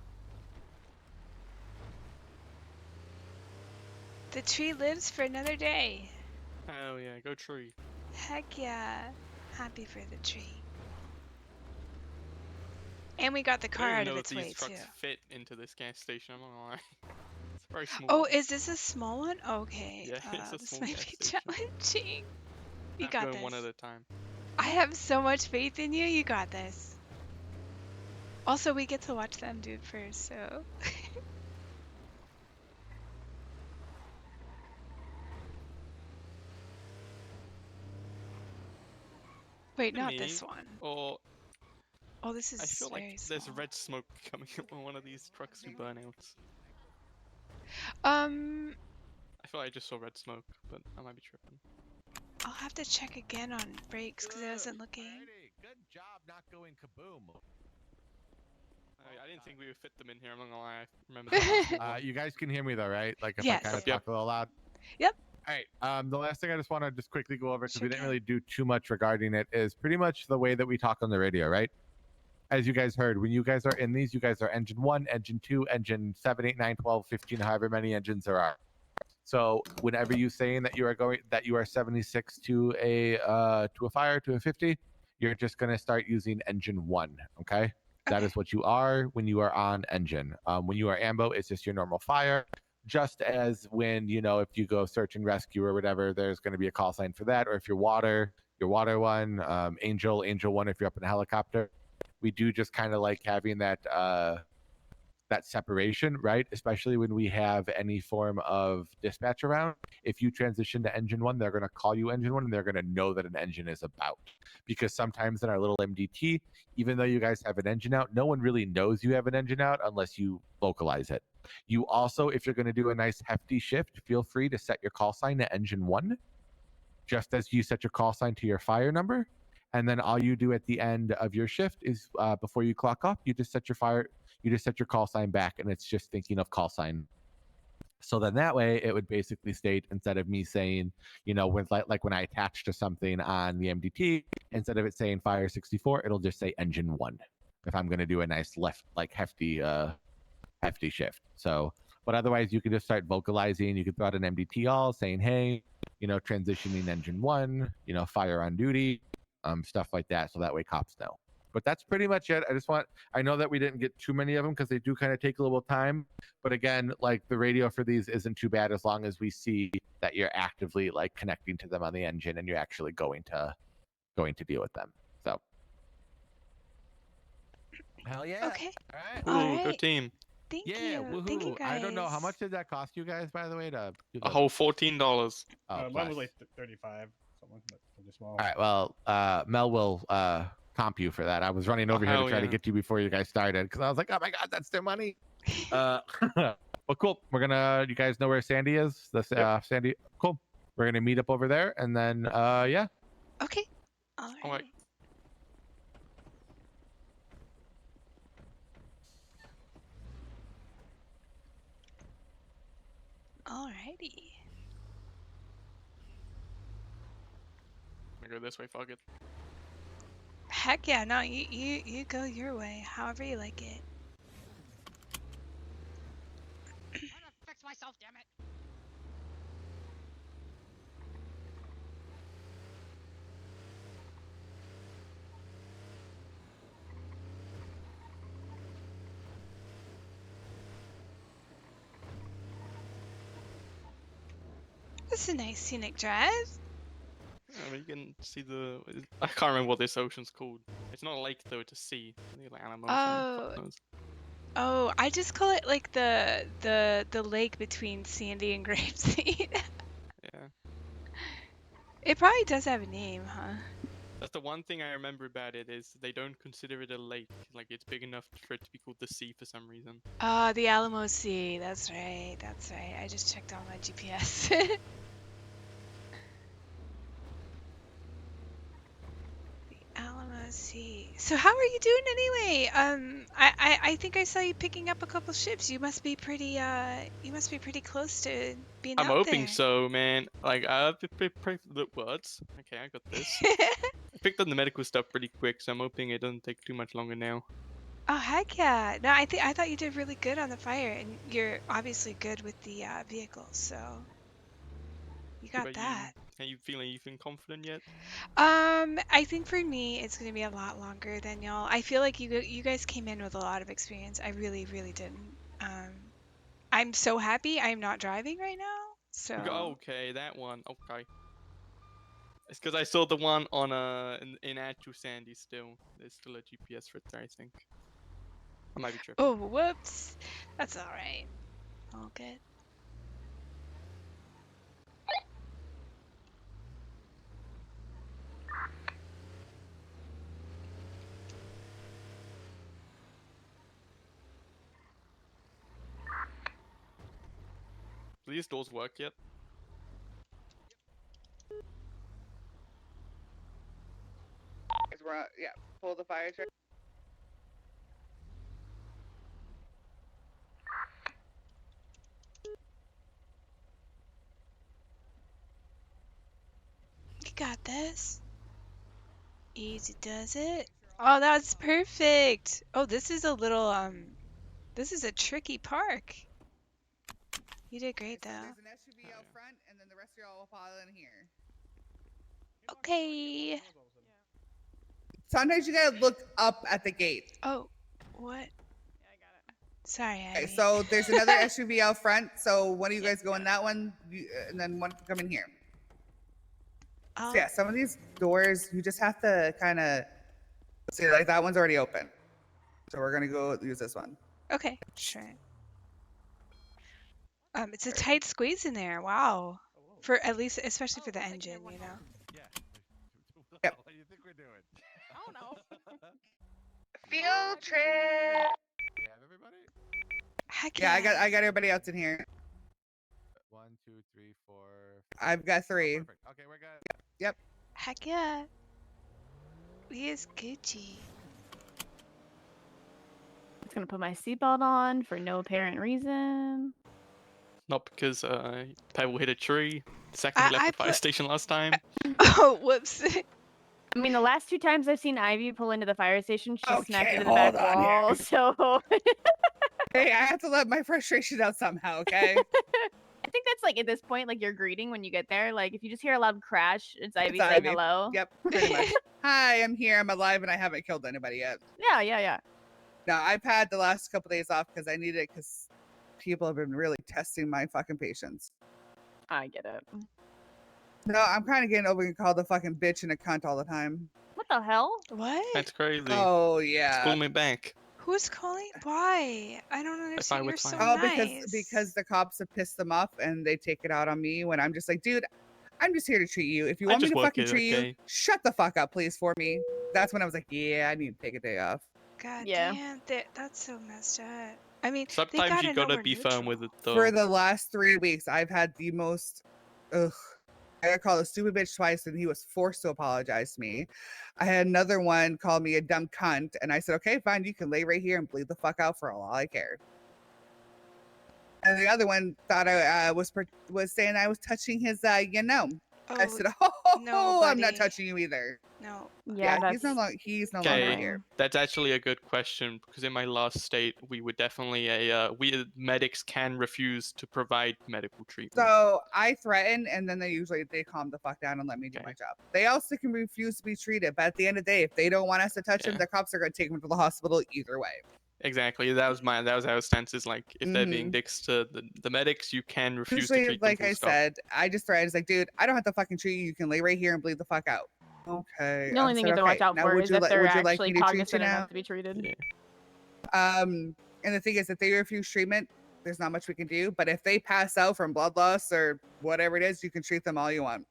The tree lives for another day. Hell yeah, go tree. Heck yeah. Happy for the tree. And we got the I car don't out even of know if its these way, too. trucks fit into this gas station. I'm not gonna lie. It's very small. Oh, is this a small one? Okay. Yeah, it's a This small might gas be station. challenging. You I'm got going this. one at a time. I have so much faith in you. You got this. Also, we get to watch them do it first, so. Wait, not this Me, one. Or Oh, this is I feel very like there's small. red smoke coming up on one of these trucks with burnouts. I feel like I just saw red smoke, but I might be tripping. I'll have to check again on brakes because I wasn't looking. Good job not going kaboom. I didn't think we would fit them in here. I'm not gonna lie. I remember that. You guys can hear me though, right? Like if Yes. I kind of Yep. talk a little loud. Yep. All right. The last thing I just want to just quickly go over because Sure we didn't can. really do too much regarding it is pretty much the way that we talk on the radio, right? As you guys heard, when you guys are in these, you guys are engine 1, engine 2, engine 7, 8, 9, 12, 15, however many engines there are. So whenever you saying that you are 76 to a fire to a 50, you're just gonna start using engine 1. Okay. That is what you are when you are on engine. When you are ambo, it's just your normal fire. Just as when, if you go search and rescue or whatever, there's going to be a call sign for that. Or if you're water 1, angel 1 if you're up in a helicopter. We do just kind of like having that separation, right? Especially when we have any form of dispatch around. If you transition to engine 1, they're going to call you engine 1 and they're going to know that an engine is about. Because sometimes in our little MDT, even though you guys have an engine out, no one really knows you have an engine out unless you vocalize it. You also, if you're going to do a nice hefty shift, feel free to set your call sign to engine 1, just as you set your call sign to your fire number. And then all you do at the end of your shift is before you clock off, you just set your call sign back, and it's just thinking of call sign. So then that way it would basically state, instead of me saying, when like when I attach to something on the MDT, instead of it saying fire 64, it'll just say engine 1 if I'm going to do a nice left, like hefty shift. So, but otherwise you can just start vocalizing. You can throw out an MDT all saying, hey, transitioning engine 1, fire on duty, stuff like that. So that way cops know. But that's pretty much it. I know that we didn't get too many of them because they do kind of take a little time. But again, like the radio for these isn't too bad as long as we see that you're actively like connecting to them on the engine and you're actually going to deal with them. So. Hell yeah. Okay. All right. All right. Good team. Thank Yeah, you. woohoo. Thank you, guys. I don't know how much did that cost you guys, by the way, to do A whole $14. Oh, Mine bless. was like 35, something really small. All right. Well, Mel will comp you for that. I was running over here to hell try to yeah. get you before you guys started because I was like, oh my god, that's their money. Well, cool. You guys know where Sandy is? Sandy. Cool. We're gonna meet up over there, and then yeah. Okay. All right. Alrighty. I'm gonna go this way. Fuck it. Heck yeah. No, you go your way, however you like it. I'm gonna fix myself, damn it. This is a nice scenic drive. I mean, you can see I can't remember what this ocean's called. It's It's not a lake though; it's a sea. The Alamo. Oh. Oh, I just call it like the lake between Sandy and Grapeseed. Yeah. It probably does have a name, huh? That's the one thing I remember about it is they don't consider it a lake. Like it's big enough for it to be called the sea for some reason. Ah, the Alamo Sea. That's right. That's right. I just checked on my GPS. Alamo Sea. So how are you doing anyway? I think I saw you picking up a couple ships. You must be pretty close to being I'm out hoping there. so, man. Like I the words. Okay, I got this. I picked up the medical stuff pretty quick, so I'm hoping it doesn't take too much longer now. Oh heck yeah! No, I thought you did really good on the fire, and you're obviously good with the vehicles, so you What got about that. you? Are you feeling confident yet? I think for me it's gonna be a lot longer than y'all. I feel like you guys came in with a lot of experience. I really didn't. I'm so happy I'm not driving right now. So Okay, that one. Okay. It's because I saw the one on in actual Sandy still. There's still a GPS for it there, I think. I might be tripping. oh whoops, that's all right. All good. Do these doors work yet? Yeah, pull the fire truck. You got this. Easy does it. Oh, that's perfect. Oh, this is a little this is a tricky park. You did great though. There's an SUV out front, and then the rest of y'all will pile in here. Okay. Sometimes you gotta look up at the gate. Oh, what? Sorry, Okay, Abby. so there's another SUV out front. So one of you guys go in that one, and then one can come in here. So yeah, some of these doors you just have to kind of see. Like that one's already open, so we're gonna go use this one. Okay, sure. It's a tight squeeze in there. Wow. For at least, especially for the engine, you know. Yep. What do you think we're doing? Oh no. Field trip. We have everybody? Heck Yeah, I got everybody else in here. 1, 2, 3, 4. I've got 3. Perfect. Okay, we're good. Yep. Heck yeah. We is Gucci. Just gonna put my seatbelt on for no apparent reason. Not because Pebble hit a tree. The second we left the fire station last time. Oh, whoops. I mean, the last 2 times I've seen Ivy pull into the fire station, she smacked Okay, into the back hold on wall. here. So Hey, I have to let my frustration out somehow, okay? I think that's like at this point, like your greeting when you get there. Like if you just hear a loud crash, it's Ivy It's saying Ivy. hello. Yep, pretty much. Hi, I'm here. I'm alive, and I haven't killed anybody yet. Yeah. No, I've had the last couple days off because I need it because people have been really testing my fucking patience. I get it. No, I'm kind of getting over being called a fucking bitch and a cunt all the time. What the hell? What? That's crazy. Oh It's yeah. calling me back. Who's calling? Why? I don't understand. You're so Oh, nice. because the cops have pissed them off and they take it out on me when I'm just like, dude, I'm just here to treat you. If you I want me just to work fucking it, treat okay? you, shut the fuck up, please, for me. That's when I was like, yeah, I need to take a day off. God Yeah. damn, that's so messed up. I mean, they Sometimes gotta you know gotta we're be firm with it though. For the last 3 weeks, I've had the most. Ugh. I got called a stupid bitch twice, and he was forced to apologize to me. I had another one call me a dumb cunt, and I said, "Okay, fine, you can lay right here and bleed the fuck out for all I care." And the other one thought I was saying I was touching his, you know. I said, "Oh, I'm not touching you either." No. Yeah, he's no longer Okay, here. that's actually a good question because in my last state, we were definitely we medics can refuse to provide medical treatment. So I threaten, and then they calm the fuck down and let me do my job. They also can refuse to be treated, but at the end of the day, if they don't want us to touch them, the cops are going to take them to the hospital either way. Exactly, that was our stance. Is like if they're being dicks to the medics, you can refuse to Usually, treat them. like I said, I just threaten. It's like, dude, I don't have to fucking treat you. You can lay right here and bleed the fuck out. Okay. The only thing you have to watch out Now, for would is you if they're would you like actually me to treat you cognizant now? enough to be treated. And the thing is, if they refuse treatment, there's not much we can do. But if they pass out from blood loss or whatever it is, you can treat them all you want.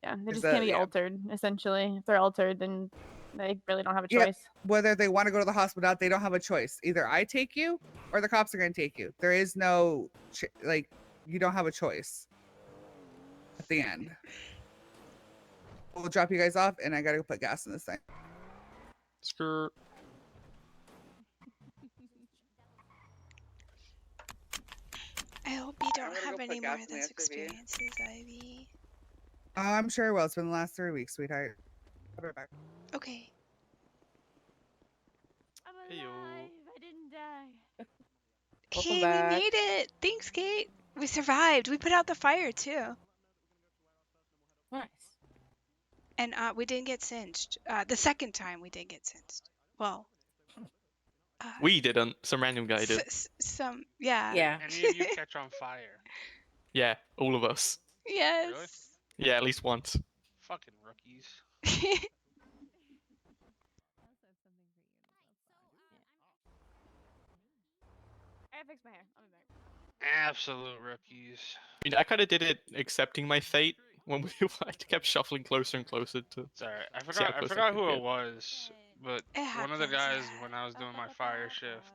Yeah, they Is just can't that- be yeah. altered. Essentially, if they're altered, then they really don't have a Yeah, choice. whether they want to go to the hospital or not, they don't have a choice. Either I take you or the cops are going to take you. There is no, like, you don't have a choice at the end. We'll drop you guys off, and I got to go put gas in this thing. Skirt. I hope you don't have any more of those experiences, Ivy. I'm sure it will. It's been the last 3 weeks, sweetheart. I'll be right back. Okay. I'm alive. I didn't die. Hey, we made it. Thanks, Kate. We survived. We put out the fire too. Nice. And we didn't get singed. The second time we did get singed. Well, We didn't. Some random guy did. some, yeah. Any of you catch on fire? Yeah, all of us. Yes. Really? Yeah, at least once. Fucking rookies. I fixed my hair. I'll be back. Absolute rookies. I mean, I kind of did it accepting my fate when we I kept shuffling closer and closer to. It's alright. I see how forgot. I close forgot could who get. it was, but It one of the happens, guys when I was doing my fire shift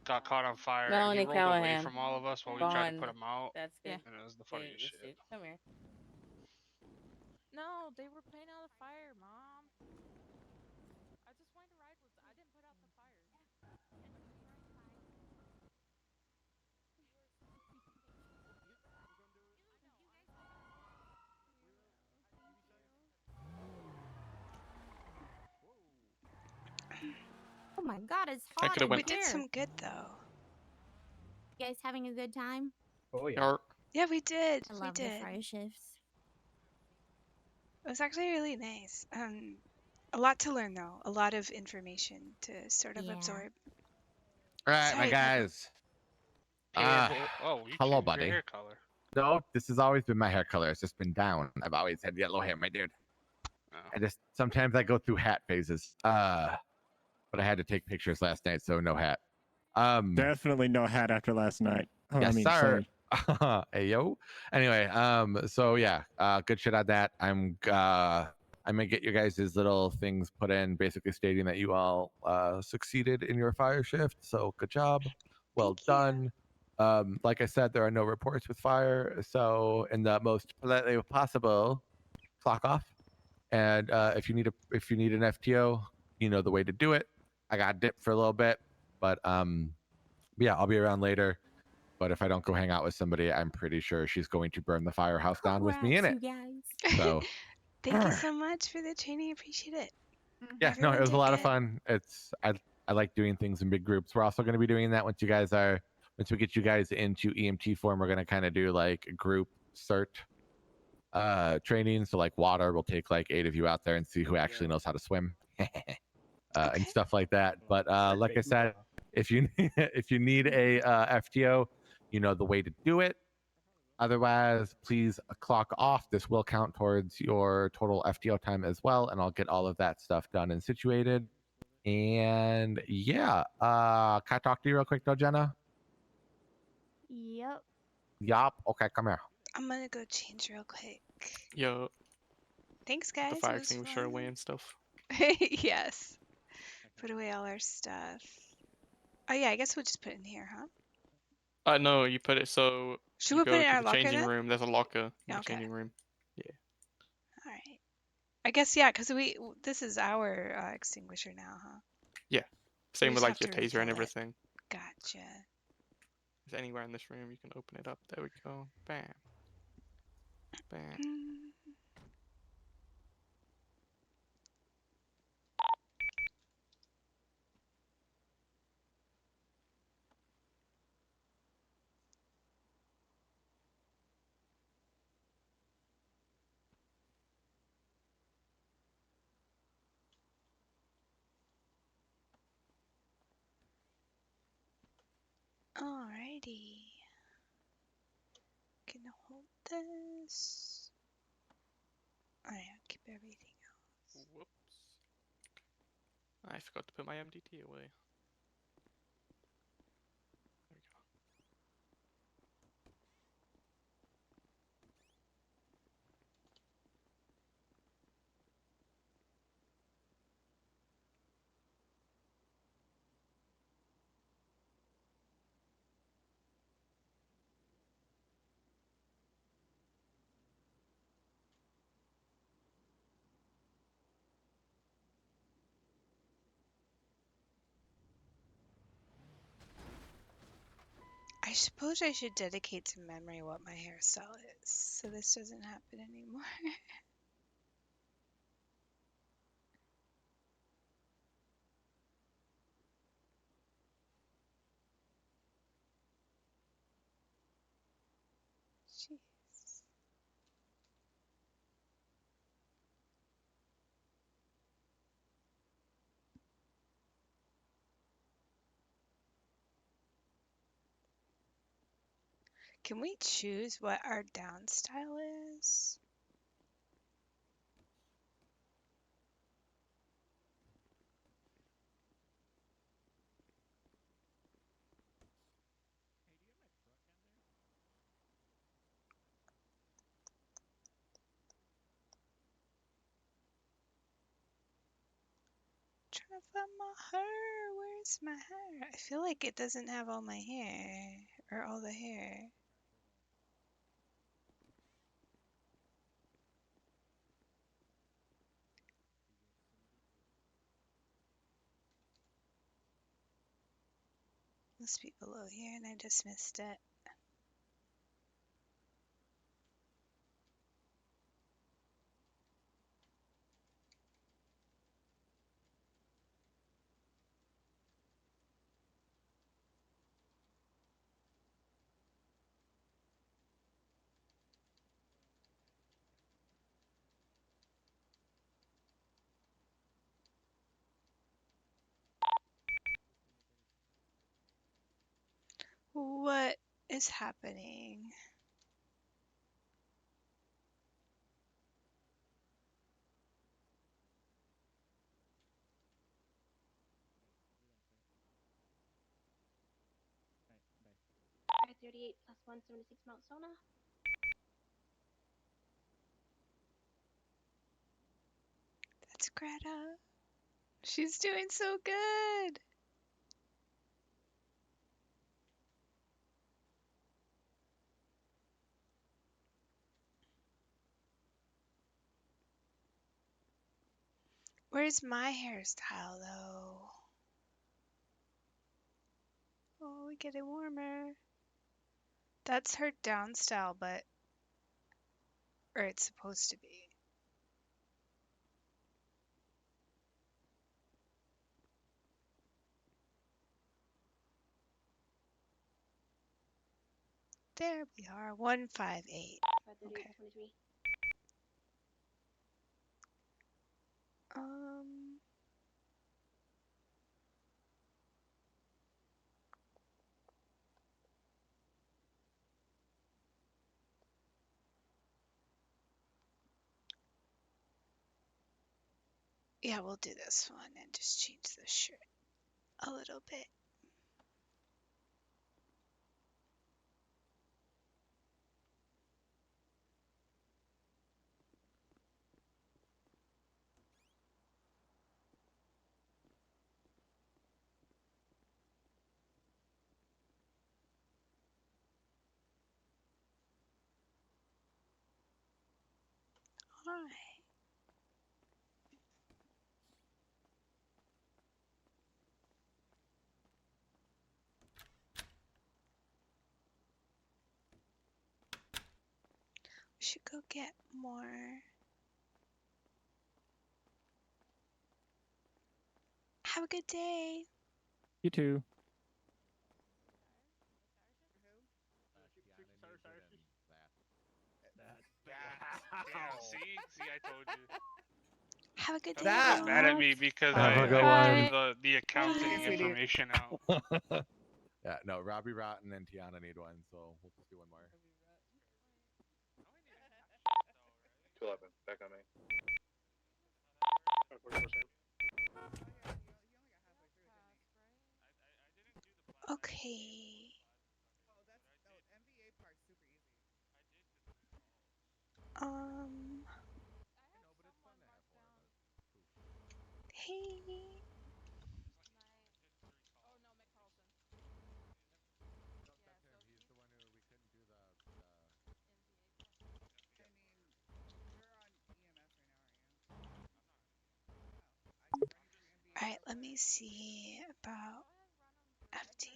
got caught on fire. Melanie and he rolled away Callahan. from all of us while we tried to Bond. put him out. That's good. And it was the Yeah, funniest yes, shit. dude. Come here. No, they were putting out a fire, Mom. I just wanted to ride with. I didn't put out the fire. Oh my god, it's I hot coulda in went- We did here. some good though. You guys having a good time? Oh yeah. Yeah, we did. I We love the did. fire shifts. It was actually really nice. A lot to learn though. A lot of information to sort of Yeah. absorb. All right, Sorry, my guys. Oh, you Hello, changed your buddy. hair color. No, this has always been my hair color. It's just been down. I've always had yellow hair, my dude. Oh. I just sometimes I go through hat phases. But I had to take pictures last night, so no hat. Definitely no hat after last night. Oh, Yes, I mean, sir. sorry. Hey yo. Anyway, so yeah, good shit on that. I'm gonna get your guys' little things put in, basically stating that you all succeeded in your fire shift. So good job, well done. Like I said, there are no reports with fire, so in the most polite way possible, clock off. And if you need an FTO, you know the way to do it. I got dipped for a little bit, but yeah, I'll be around later. But if I don't go hang out with somebody, I'm pretty sure she's going to burn the firehouse down with me in it. You guys. So Thank you so much for the training. Appreciate it. yeah, no, Everyone it was a did lot of good. fun. I like doing things in big groups. We're also going to be doing that once we get you guys into EMT form. We're going to kind of do like group cert training. So like water, we'll take like 8 of you out there and see who actually knows how to swim and stuff like that. But like I said, if you if you need a FTO, you know the way to do it. Otherwise, please clock off. This will count towards your total FTO time as well, and I'll get all of that stuff done and situated. And yeah, can I talk to you real quick though, Jenna? Yep. Yup. Okay, come here. I'm gonna go change real quick. Yeah. Thanks, Put guys. the It fire was extinguisher fun. away and stuff. Yes. Put away all our stuff. Oh yeah, I guess we'll just put it in here, huh? No, you put it so. Should you we put go it in to our the locker changing then? room. There's a locker in the Okay. changing room. Yeah. All right. I guess yeah, because this is our extinguisher now, huh? Yeah. Same with just like have your to taser and refill it. everything. Gotcha. If anywhere in this room, you can open it up. There we go. Bam. Bam. Alrighty. Gonna hold this. everything else. Whoops. I forgot to put my MDT away. There we go. I suppose I should dedicate to memory what my hairstyle is, so this doesn't happen anymore. Jeez. Can we choose what our down style is? Trying to find my hair. Where's my hair? I feel like it doesn't have all my hair or all the hair. Must be below here and I just missed it. What is happening? I-38 plus 176 Mount Sona. That's Greta. She's doing so good. Where's my hairstyle though? Oh, we getting warmer. That's her down style, but or it's supposed to be. There we are, 158. Okay. 23. Yeah, we'll do this one and just change the shirt a little bit. Alright. We should go get more. Have a good day. You too. Damn, see, I told you. Have a good day. That's mad at me because Have a I good gave one. the accounting information out. Yeah, no, Robbie Rotten and Tiana need one, so we'll just do one more. 211, back on me. Okay. Hey. All right, let me see about FTO.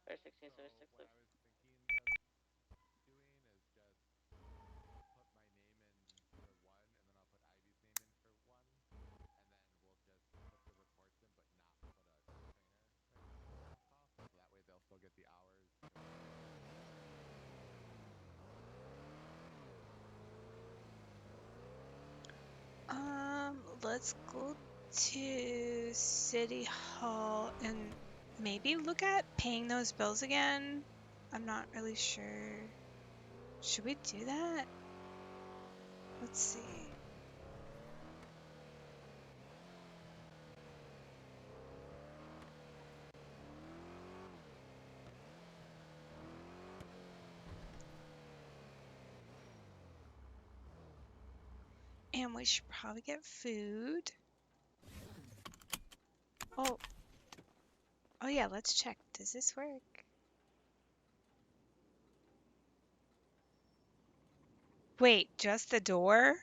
There's 16, so there's 6 left. Let's go to City Hall and maybe look at paying those bills again. I'm not really sure. Should we do that? Let's see. And we should probably get food. Oh. Oh yeah, let's check. Does this work? Wait, just the door?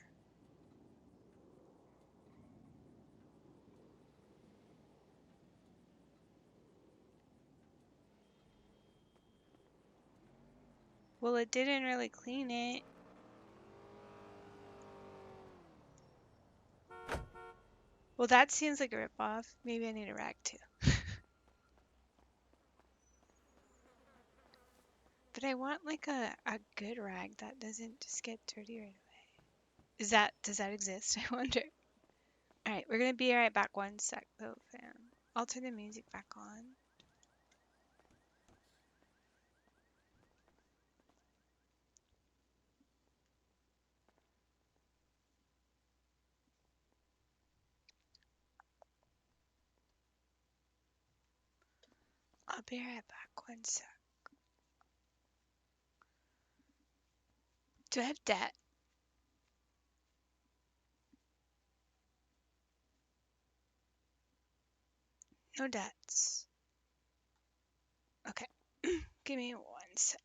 Well, it didn't really clean it. Well, that seems like a ripoff. Maybe I need a rag too. But I want like a good rag that doesn't just get dirty right away. Does that exist? I wonder. Alright, we're gonna be right back 1 sec though, fam. I'll turn the music back on. I'll be right back 1 sec. Do I have debt? No debts. Okay. Give me 1 sec.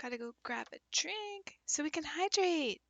Gotta go grab a drink so we can hydrate.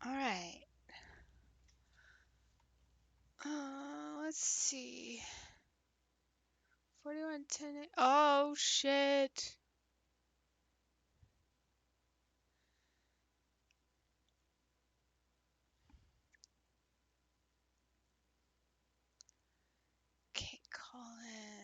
All right. Let's see. 4110. Oh shit. Can't call it.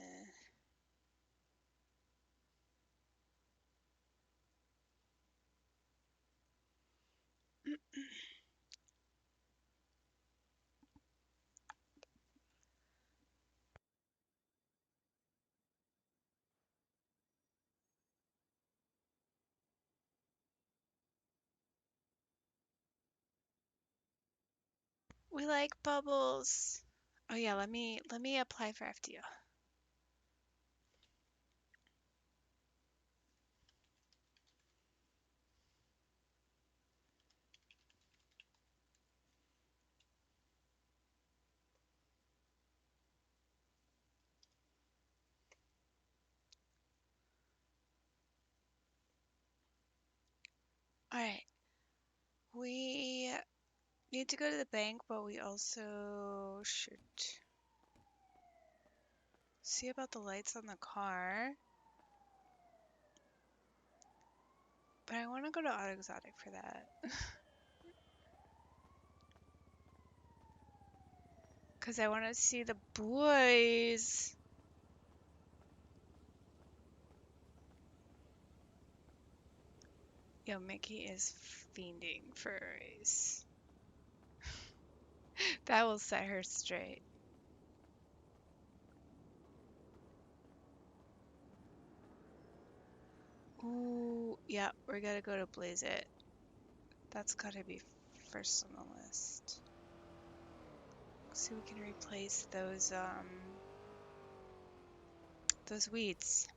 We like bubbles. Oh yeah, let me apply for FTO. All right. We need to go to the bank, but we also should see about the lights on the car. But I want to go to Auto Exotic for that. Because I want to see the boys. Yo, Mickey is fiending for a race. That will set her straight. Ooh, yeah, we gotta go to Blaze It. That's gotta be first on the list. So we can replace those weeds.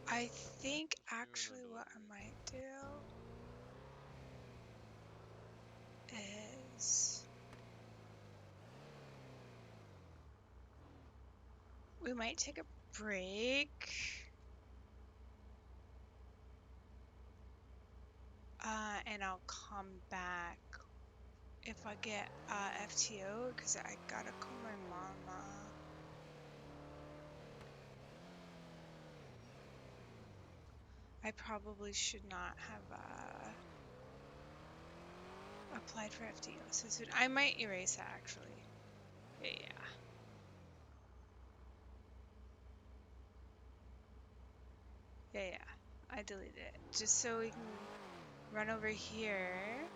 I think actually what I might do is we might take a break. And I'll come back if I get FTO because I gotta call my mama. I probably should not have applied for FTO so soon. I might erase that actually. Yeah. Yeah. I deleted it just so we can run over here.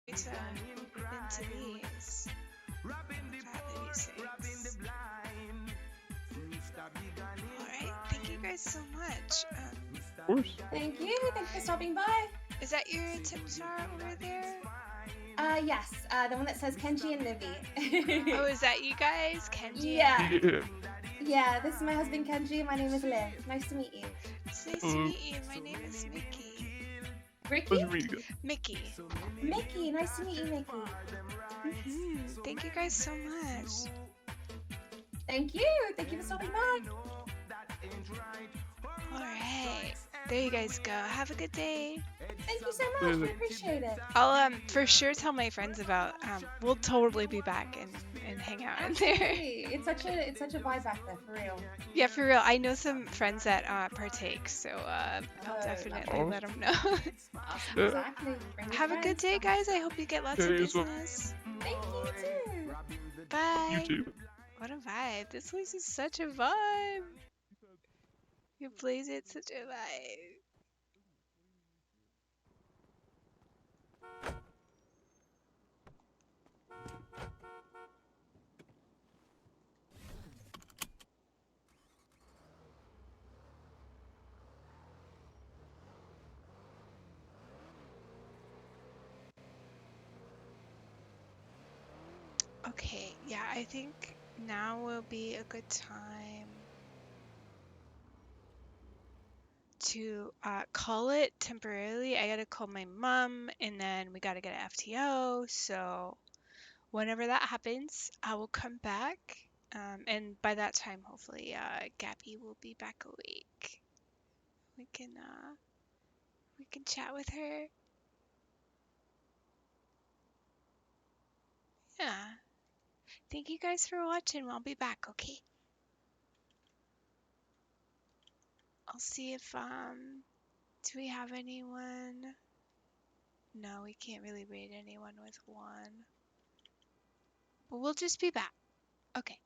into these. Fat Louis 6. Alright, thank you guys so much. Of course. Thank you. Thank you for stopping by. Is that your tip jar over there? Yes. The one that says Kenji and Livy. Oh, is that you guys? Kenji? Yeah. Yeah, this is my husband Kenji. My name is Liv. Nice to meet you. It's nice to meet you. My name is Miki. Ricky? Mickey. Mickey. Nice to meet you, Mickey. Thank you guys so much. Thank you. Thank you for stopping by. Alright. There you guys go. Have a good day. Thank you so much. We appreciate it. I'll for sure tell my friends about we'll totally be back and hang out in there. Absolutely. It's such a vibe back there, for real. Yeah, for real. I know some friends that partake, so I'll definitely let them know. Awesome. Exactly. Bring your Have a good friends. day, guys. I hope you get lots of business. Thank you too. Bye. You too. What a vibe. This place is such a vibe. Your place is such a vibe. Okay, yeah, I think now will be a good time to call it temporarily. I gotta call my mom and then we gotta get an FTO. So whenever that happens, I will come back. And by that time, hopefully, Gabby will be back awake. We can chat with her. Yeah. Thank you guys for watching. I'll be back, okay? I'll see if do we have anyone? No, we can't really raid anyone with one. But we'll just be back. Okay.